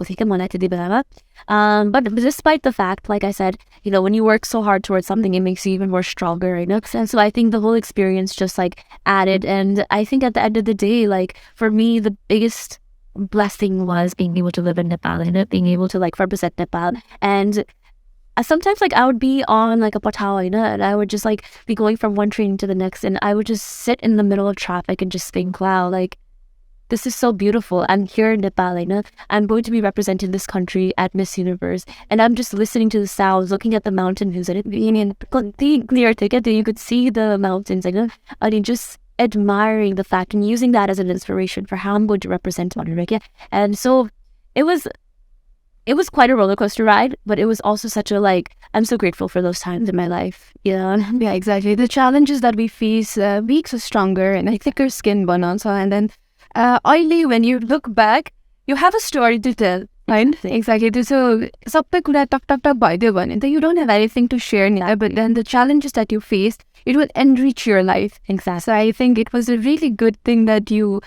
despite the fact, like I said, when you work so hard towards something, it makes you even more stronger, right? And so I think the whole experience just like added. And I think at the end of the day, like for me, the biggest blessing was being able to live in Nepal, being able to like represent Nepal. And sometimes like I would be on like a patao, and I would just like be going from one train to the next, and I would just sit in the middle of traffic and just think, wow, like this is so beautiful. I'm here in Nepal, I'm going to be representing this country at Miss Universe, and I'm just listening to the sounds, looking at the mountain views, and being clear ticket, you could see the mountains, and just admiring the fact and using that as an inspiration for how I'm going to represent America. And so it was quite a roller coaster ride, but it was also such a like, I'm so grateful for those times in my life. Yeah, exactly. The challenges that we face makes us stronger and a thicker skin bun also. And then oily, when you look back, you have a story to tell. Right? Exactly. So, sabai कुरा टक टक टक भइदियो भने त you don't have anything to share now, but then the challenges that you faced, it will enrich your life. Exactly. So I think it was a really good thing that you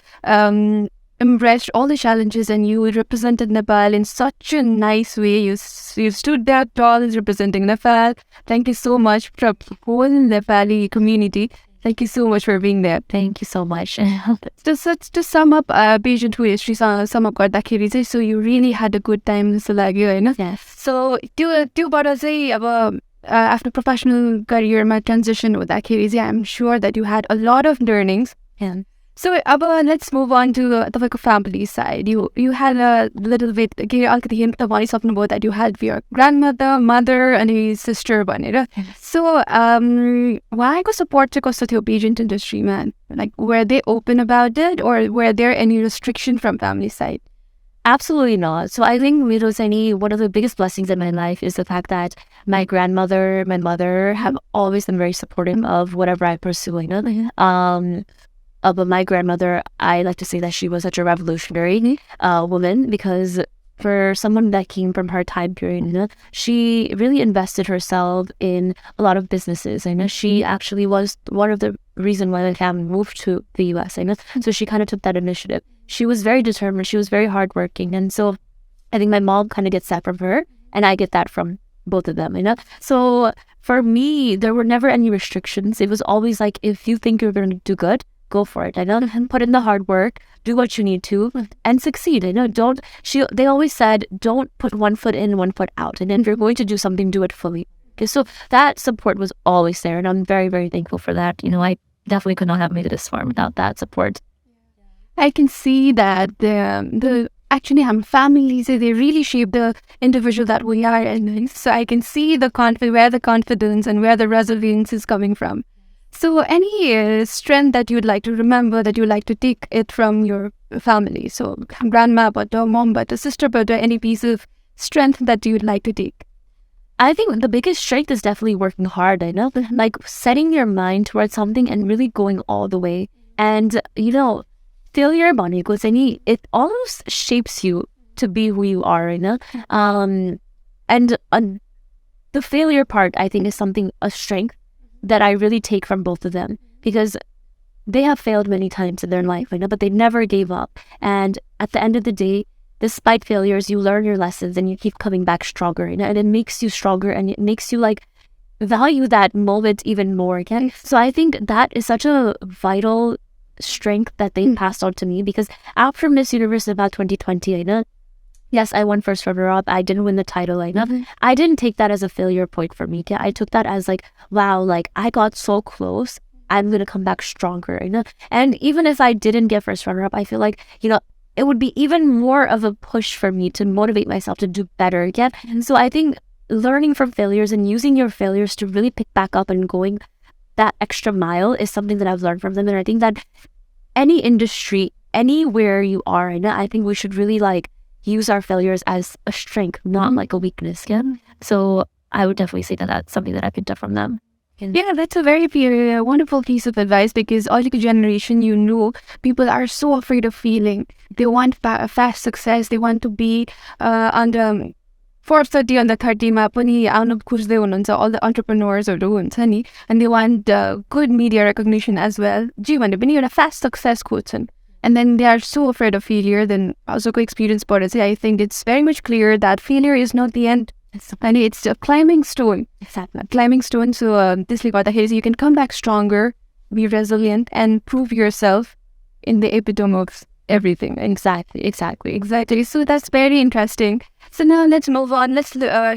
embraced all the challenges and you represented Nepal in such a nice way. You stood there tall as representing Nepal. Thank you so much for the whole Nepali community. Thank you so much for being there. Thank you so much. To sum up, Pageant history sum up गर्दाखेरि चाहिँ, so you really had a good time जस्तो लाग्यो हैन? Yes. So त्योबाट चाहिँ अब after professional career transition हुँदाखेरि चाहिँ, I'm sure that you had a lot of learnings. Yeah. So let's move on to the family side. You had a little bit that you had your grandmother, mother, and your sister. So why support to pageant industry, man? Like, were they open about it, or were there any restriction from family side? Absolutely not. So I think one of the biggest blessings in my life is the fact that my grandmother, my mother have always been very supportive of whatever I pursue. But my grandmother, I like to say that she was such a revolutionary woman, because for someone that came from her time period, she really invested herself in a lot of businesses. She actually was one of the reason why my family moved to the US. So she kind of took that initiative. She was very determined. She was very hardworking. And so I think my mom kind of gets that from her, and I get that from both of them. So for me, there were never any restrictions. It was always like, if you think you're going to do good, go for it. Put in the hard work, do what you need to, and succeed. They always said, don't put one foot in, one foot out. And if you're going to do something, do it fully. Okay, so that support was always there, and I'm very, very thankful for that. I definitely could not have made it this far without that support. I can see that the actually families, they really shape the individual that we are, and so I can see where the confidence and where the resilience is coming from. So any strength that you'd like to remember, that you'd like to take it from your family? So grandma, but mom, but sister, but any piece of strength that you'd like to take? I think the biggest strength is definitely working hard. Like setting your mind towards something and really going all the way. And failure, it almost shapes you to be who you are. And the failure part, I think, is a strength that I really take from both of them, because they have failed many times in their life, but they never gave up. And at the end of the day, despite failures, you learn your lessons and you keep coming back stronger, and it makes you stronger, and it makes you like value that moment even more again. So I think that is such a vital strength that they passed on to me, because after Miss Universe Nepal 2020, yes, I won first runner-up. I didn't win the title. I didn't take that as a failure point for me. I took that as like, wow, like I got so close. I'm going to come back stronger. And even if I didn't get first runner-up, I feel like, it would be even more of a push for me to motivate myself to do better again. And so I think learning from failures and using your failures to really pick back up and going that extra mile is something that I've learned from them. And I think that any industry, anywhere you are, I think we should really like use our failures as a strength, not like a weakness. Yeah. So I would definitely say that that's something that I picked up from them. Yeah, that's a very wonderful piece of advice, because all the generation, people are so afraid of failing. They want fast success. They want to be 4:30 on the 30मा पनि आउन खोज्दै हुनुहुन्छ all the entrepreneursहरू हुन्छ नि and they want good media recognition as well जे भने पनि एउटा fast success खोज्छन् and then they are so afraid of failure then also experience बाट चाहिँ I think it's very much clear that failure is not the end and it's a climbing stone. Exactly. Climbing stone. So त्यसले गर्दाखेरि you can come back stronger, be resilient and prove yourself in the epitome of everything. Exactly. So that's very interesting. So now let's move on. Let's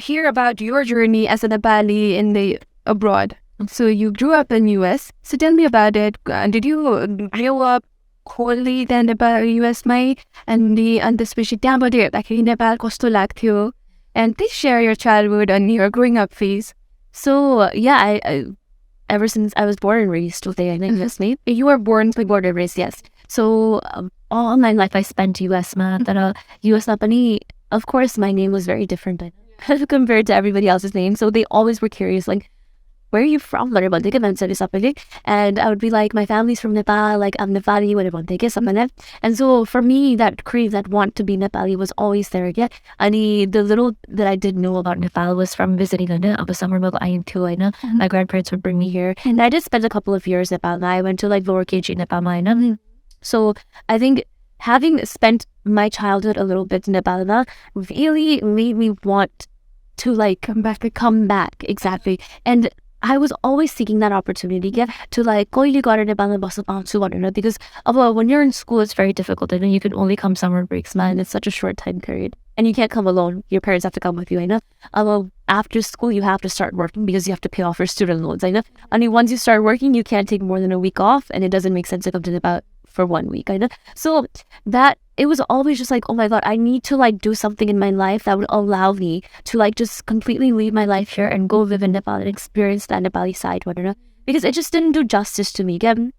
hear about your journey as a Nepali in the abroad. So you grew up in US. So tell me about it. Did you grow up wholly then about US my and त्यसपछि त्यहाँबाट हेर्दाखेरि नेपाल कस्तो लाग्थ्यो? And please share your childhood and your growing up phase. So yeah, I ever since I was born and raised with I think that's me. You were born and raised, yes. So all my life I spent US ma. US na pani, of course my name was very different compared to everybody else's name. So they always were curious, like, where are you from? And I would be like, my family's from Nepal, like I'm Nepali, whatever. And so for me, that crave, that want to be Nepali was always there. Yeah. And the little that I did know about Nepal was from visiting a summer. My grandparents would bring me here. And I did spend a couple of years in Nepal. And I went to like lower KG Nepal. So I think having spent my childhood a little bit in Nepal really made me want to like come back. Exactly. And I was always seeking that opportunity to like because when you're in school it's very difficult and you can only come summer breaks and it's such a short time period and you can't come alone. Your parents have to come with you. After school you have to start working because you have to pay off your student loans. And once you start working you can't take more than a week off and it doesn't make sense to come to Nepal for 1 week. So that it was always just like, oh my God, I need to like do something in my life that would allow me to like just completely leave my life here and go live in Nepal and experience that Nepali side, because it just didn't do justice to me. Then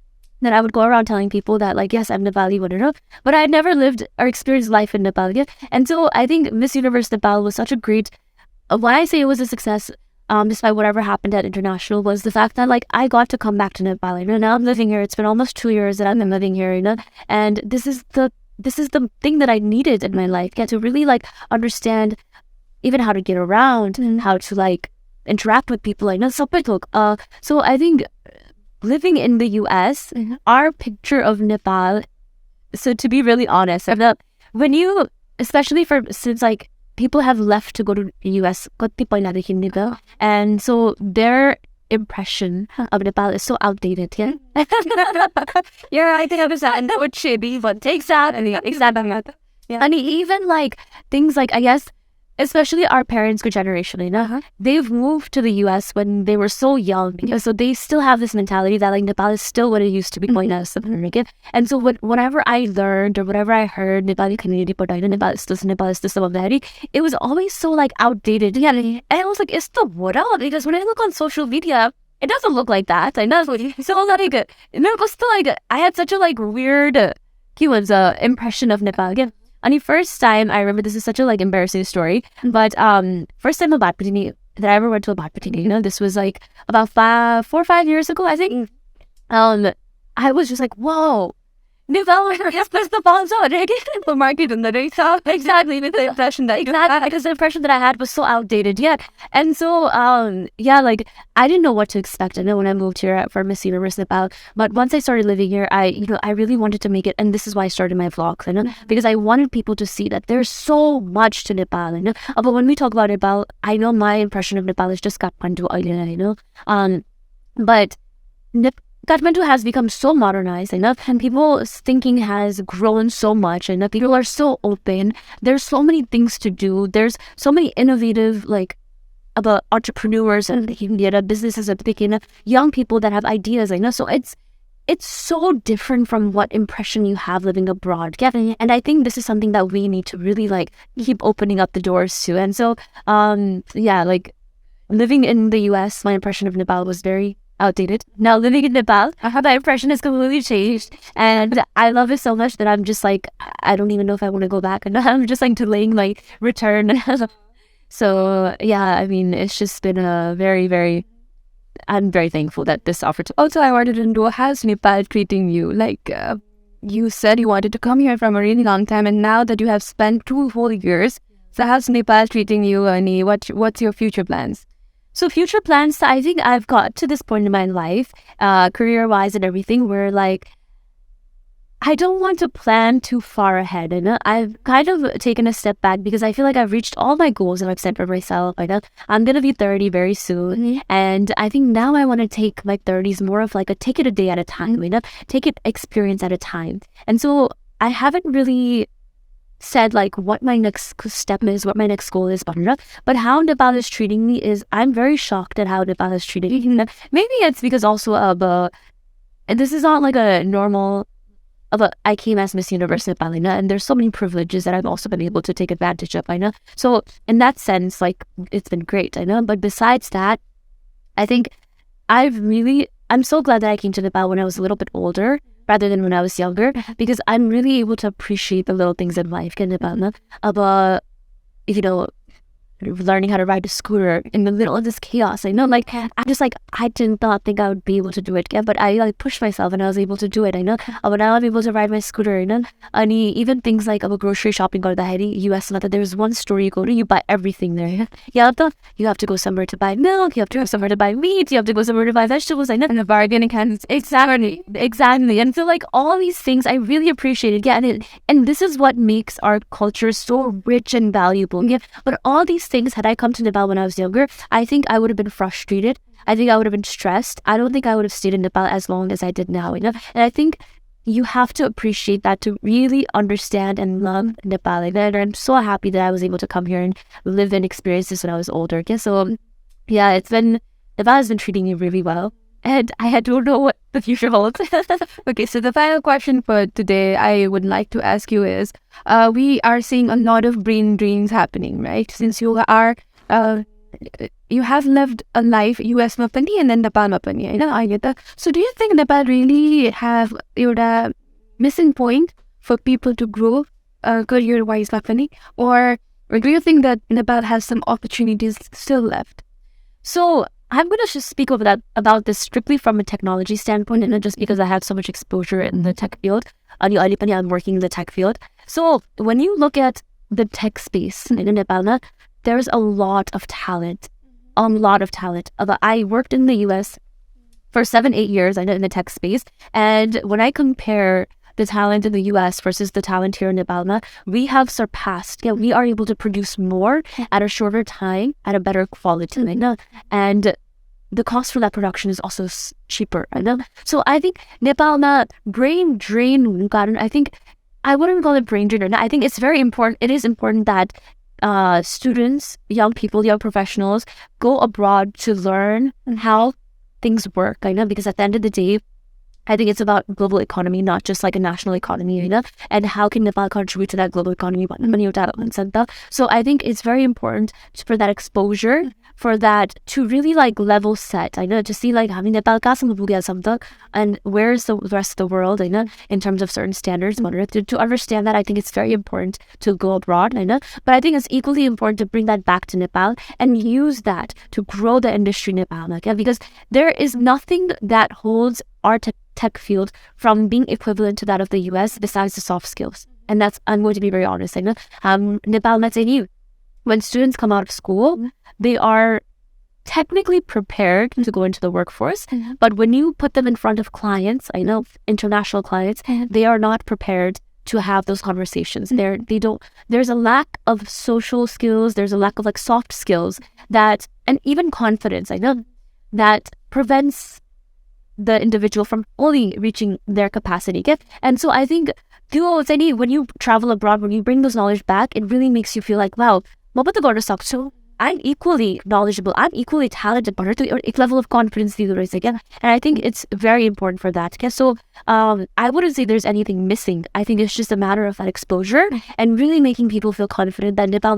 I would go around telling people that like, yes, I'm Nepali, but I had never lived or experienced life in Nepal. And so I think Miss Universe Nepal was such a great, why I say it was a success, despite whatever happened at international, was the fact that like I got to come back to Nepal. Now I'm living here. It's been almost 2 years that I've been living here, and this is the thing that I needed in my life, to really like understand even how to get around and how to like interact with people. So I think living in the US, our picture of Nepal, so to be really honest, when you, especially since like people have left to go to the US, and so their impression of Nepal is so outdated. Yeah, I think I was that, and that would shady, but takes that and and even like things like, I guess, especially our parents' generation, they've moved to the US when they were so young, so they still have this mentality that like Nepal is still what it used to be. And so whatever I learned or whatever I heard, Nepali community, Nepal is this, it was always so like outdated. Yeah, and I was like, it's the what else? Because when I look on social media, it doesn't look like that. I know. So like, I had such a like weird impression of Nepal. And the first time, I remember, this is such a like embarrassing story, but first time that I ever went to a Bhatpatini, this was like about 4 or 5 years ago, I think. I was just like, whoa, Nepal, there's the bombs on the market in the day. Exactly, with the impression because the impression that I had was so outdated. Yeah, and so like I didn't know what to expect. I know when I moved here for Miss Universe Nepal, but once I started living here, I really wanted to make it, and this is why I started my vlogs. Because I wanted people to see that there's so much to Nepal. But when we talk about Nepal, I know my impression of Nepal is just Kathmandu, but Kathmandu has become so modernized enough, and people's thinking has grown so much, and people are so open. There's so many things to do. There's so many innovative, like, about entrepreneurs and businesses, young people that have ideas. So it's so different from what impression you have living abroad. And I think this is something that we need to really like keep opening up the doors to. And so, like living in the US, my impression of Nepal was very outdated. Now living in Nepal, my impression has completely changed, and I love it so much that I'm just like, I don't even know if I want to go back, and I'm just like delaying my return. So I mean, it's just been a very, very, I'm very thankful that this opportunity. Also, I wanted to know, how's Nepal treating you? Like you said you wanted to come here from a really long time, and now that you have spent 2 whole years, So how's Nepal treating you, Ani? What's your future plans? So future plans, I think I've got to this point in my life, career-wise and everything, where like I don't want to plan too far ahead. And I've kind of taken a step back because I feel like I've reached all my goals that I've set for myself. I'm going to be 30 very soon. And I think now I want to take my 30s more of like a take it a day at a time, take it experience at a time. And so I haven't really said like what my next step is, what my next goal is, but how Nepal is treating me is I'm very shocked at how Nepal is treating me. Maybe it's because also of and this is not like a normal I came as Miss Universe Nepal, and there's so many privileges that I've also been able to take advantage of, So in that sense, like it's been great, But besides that, I think I'm so glad that I came to Nepal when I was a little bit older rather than when I was younger, because I'm really able to appreciate the little things in life. About, learning how to ride a scooter in the middle of this chaos. I'm just like, I did not think I would be able to do it, but I like pushed myself and I was able to do it. But now I'm able to ride my scooter, and even things like about grocery shopping or the US, there's one store you go to, you buy everything there. You have to go somewhere to buy milk, you have to go somewhere to buy meat, you have to go somewhere to buy vegetables, and the bargaining hands. Exactly. And so like all these things I really appreciated. And this is what makes our culture so rich and valuable. But all these things, had I come to Nepal when I was younger, I think I would have been frustrated. I think I would have been stressed. I don't think I would have stayed in Nepal as long as I did now. And I think you have to appreciate that to really understand and love Nepal. And I'm so happy that I was able to come here and live and experience this when I was older. So yeah, Nepal has been treating me really well. And I don't know what the future holds. Okay, so the final question for today I would like to ask you is, we are seeing a lot of brain drains happening, right? Since you have lived a life US ma pani and then Nepal ma pani, So do you think Nepal really have a missing point for people to grow career-wise ma pani? Or do you think that Nepal has some opportunities still left? So I'm going to just speak about this strictly from a technology standpoint, and not just because I have so much exposure in the tech field. I'm working in the tech field. So when you look at the tech space in Nepal, there's a lot of talent. I worked in the US for 7-8 years in the tech space. And when I compare the talent in the US versus the talent here in Nepal, we have surpassed. We are able to produce more at a shorter time at a better quality. And the cost for that production is also cheaper. So I think Nepal brain drain, I think I wouldn't call it brain drain. I think it's very important. It is important that students, young people, young professionals go abroad to learn how things work. Because at the end of the day, I think it's about global economy, not just like a national economy, and how can Nepal contribute to that global economy? So I think it's very important for that exposure, for that to really like level set, to see like how Nepal and where's the rest of the world, in terms of certain standards, to understand that. I think it's very important to go abroad, but I think it's equally important to bring that back to Nepal and use that to grow the industry in Nepal, because there is nothing that holds our tech field from being equivalent to that of the US besides the soft skills. And that's, I'm going to be very honest, Nepal, let's say when students come out of school, they are technically prepared to go into the workforce, but when you put them in front of clients, international clients, they are not prepared to have those conversations. There's a lack of social skills, there's a lack of like soft skills and even confidence, that prevents the individual from only reaching their capacity. And so I think when you travel abroad, when you bring those knowledge back, it really makes you feel like, wow, I'm equally knowledgeable, I'm equally talented, a level of confidence. And I think it's very important for that. So I wouldn't say there's anything missing. I think it's just a matter of that exposure and really making people feel confident that Nepal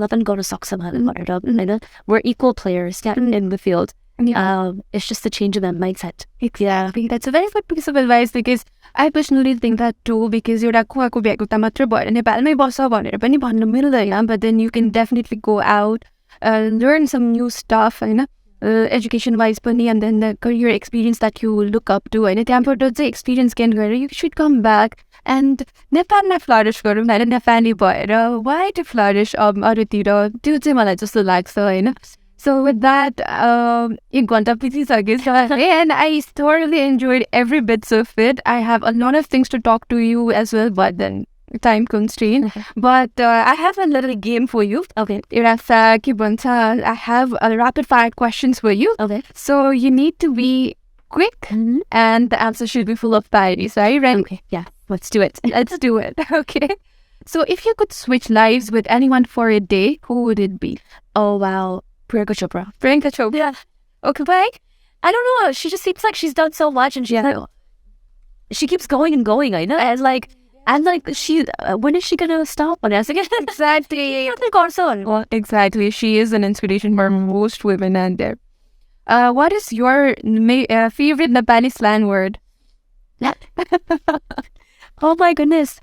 we're equal players in the field. It's just a change in that mindset. Yeah, I think that's a very good piece of advice, because I personally think that too, because but then you can definitely go out, learn some new stuff, education wise पनि and then the career experience that you look up to होइन त्यहाँबाट चाहिँ experience gain गरेर you should come back and नेपालमा flourish गरौँ होइन नेपाली भएर why to flourish अरूतिर त्यो चाहिँ मलाई जस्तो लाग्छ होइन. So with that, एक घन्टा बितिसकेछ and I thoroughly enjoyed every bit of it. I have a lot of things to talk to you as well, but then time constraint. But I have a little game for you. Okay. I have a rapid fire questions for you. Okay. So you need to be quick and the answer should be full of priorities. Are you ready? Okay. Yeah. Let's do it. Let's do it. Okay. So if you could switch lives with anyone for a day, who would it be? Oh, wow. Priyanka Chopra. Priyanka Chopra. Yeah. Okay, why? I don't know. She just seems like she's done so much, and she keeps going and going. I know. And like she, when is she gonna stop? And I was like, Exactly. Well, Exactly. She is an inspiration for most women out there. What is your favorite Nepali slang word? oh my goodness,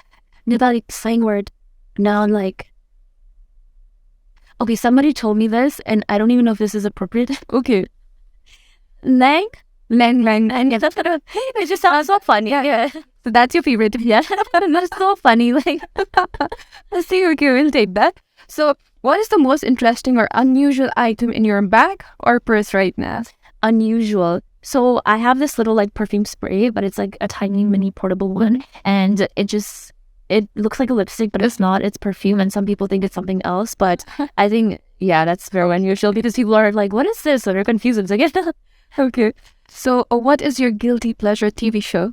Nepali slang word. Now I'm like, okay, somebody told me this, and I don't even know if this is appropriate. Okay. Lang. Lang. Yeah, that's kind of. It just sounds so funny. Yeah. So that's your favorite. Yeah, that's so funny. Like, let's see. Okay, we'll take that. So, what is the most interesting or unusual item in your bag or purse right now? Unusual. So I have this little like perfume spray, but it's like a tiny mini portable one, and it looks like a lipstick, but it's not. It's perfume, and some people think it's something else. But I think, yeah, that's very unusual because people are like, "What is this?" So they're confused. It's like, okay. So, what is your guilty pleasure TV show?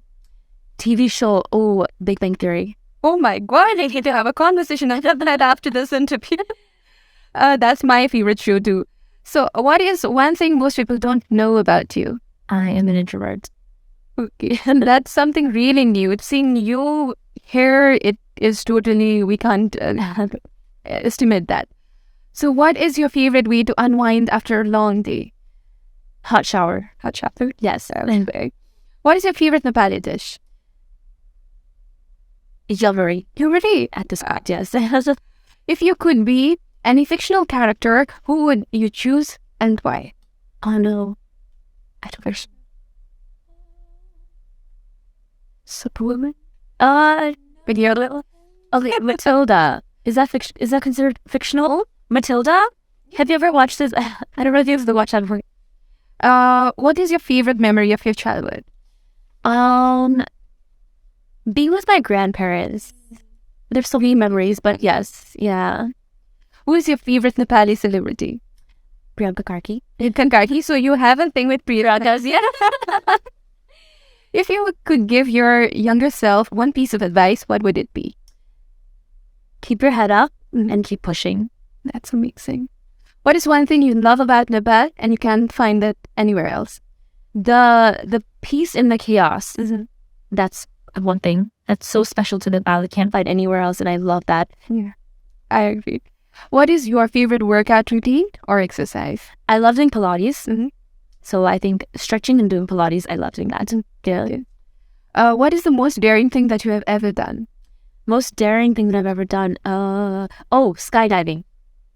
TV show. Oh, Big Bang Theory. Oh my God! I need to have a conversation after this interview. That's my favorite show too. So, what is one thing most people don't know about you? I am an introvert. Okay, and that's something really new. Seeing you here, it is totally, we can't estimate that. So what is your favorite way to unwind after a long day? Hot shower. Hot shower? Yes. What is your favorite Nepali dish? Yummery. Yummery At this point, yes. If you could be any fictional character, who would you choose and why? Oh no. I don't know. Superwoman? But you're little. Okay, Matilda. Is that considered fictional? Matilda? Have you ever watched this? I don't know if you've ever watched that before. What is your favorite memory of your childhood? Being with my grandparents. There's so many memories, but yes, yeah. Who is your favorite Nepali celebrity? Priyanka Karki. Karki. So you have a thing with Priyanka's, yeah. If you could give your younger self one piece of advice, what would it be? Keep your head up and keep pushing. That's amazing. What is one thing you love about Nepal and you can't find it anywhere else? The peace in the chaos. That's one thing that's so special to Nepal. I can't find anywhere else, and I love that. Yeah, I agree. What is your favorite workout routine or exercise? I love doing Pilates. So I think stretching and doing Pilates, I love doing that. Yeah. What is the most daring thing that you have ever done? Most daring thing that I've ever done? Skydiving.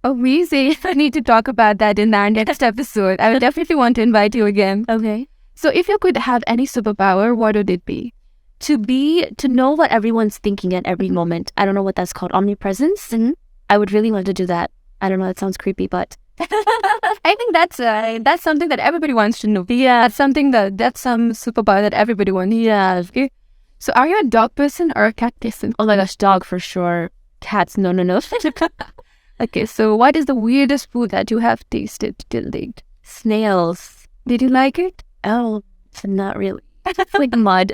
Amazing. I need to talk about that in our next episode. I will definitely want to invite you again. Okay. So if you could have any superpower, what would it be? To know what everyone's thinking at every moment. I don't know what that's called. Omnipresence? I would really love to do that. I don't know, that sounds creepy, but I think that's something that everybody wants to know. Yeah. That's some superpower that everybody wants. Yeah. Okay. So are you a dog person or a cat person? Oh my gosh, dog for sure. Cats, no. Okay, so what is the weirdest food that you have tasted till date? Snails. Did you like it? Oh, not really. It's like mud.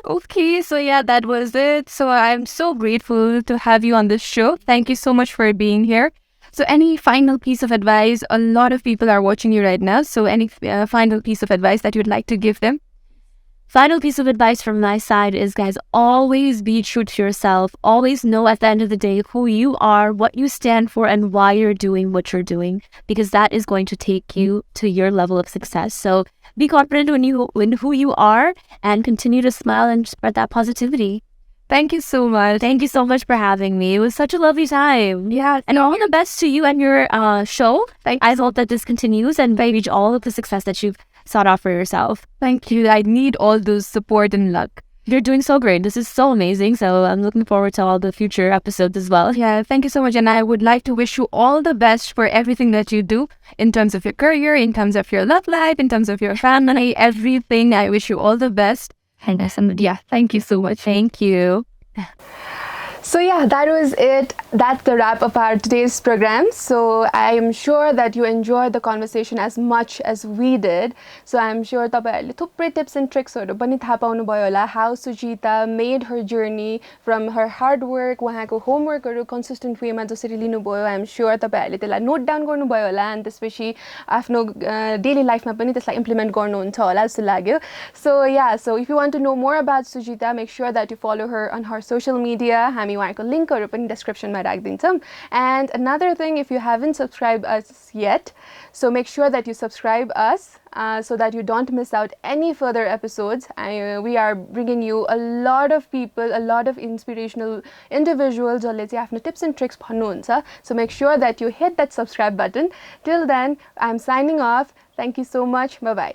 Okay, so yeah, that was it. So I'm so grateful to have you on this show. Thank you so much for being here. So any final piece of advice? A lot of people are watching you right now. So any final piece of advice that you'd like to give them? Final piece of advice from my side is, guys, always be true to yourself. Always know at the end of the day who you are, what you stand for, and why you're doing what you're doing, because that is going to take you to your level of success. So be confident in who you are and continue to smile and spread that positivity. Thank you so much. Thank you so much for having me. It was such a lovely time. Yeah. And all the best to you and your show. Thank I hope that this continues and you reach all of the success that you've sought out for yourself. Thank you. I need all those support and luck. You're doing so great. This is so amazing. So I'm looking forward to all the future episodes as well. Yeah, thank you so much. And I would like to wish you all the best for everything that you do in terms of your career, in terms of your love life, in terms of your family, everything. I wish you all the best. And yeah, thank you so much. Thank you. So yeah, that was it. That's the wrap of our today's program. So I am sure that you enjoyed the conversation as much as we did. So I'm sure तपाईहरुले थुप्रै tips and tricks पनि थाहा पाउनु भयो होला how Sujita made her journey from her hard work, उहाँको homeworkहरु consistent way मा जसरी लिनुभयो. I'm sure तपाईहरुले त्यसलाई note down गर्नुभयो होला and त्यसपछि आफ्नो daily life मा पनि त्यसलाई implement गर्नुहुन्छ होला जस्तो लाग्यो. So yeah, so if you want to know more about Sujita, make sure that you follow her on her social media. हामी उहाँको लिंकहरु पनि description मा राखिदिन्छौं. And another thing, if you haven't subscribed us yet, so make sure that you subscribe us so that you don't miss out any further episodes. We are bringing you a lot of people, a lot of inspirational individuals जसले चाहिँ आफ्नो tips and tricks भन्नुहुन्छ. So make sure that you hit that subscribe button. Till then, I'm signing off. Thank you so much. Bye bye.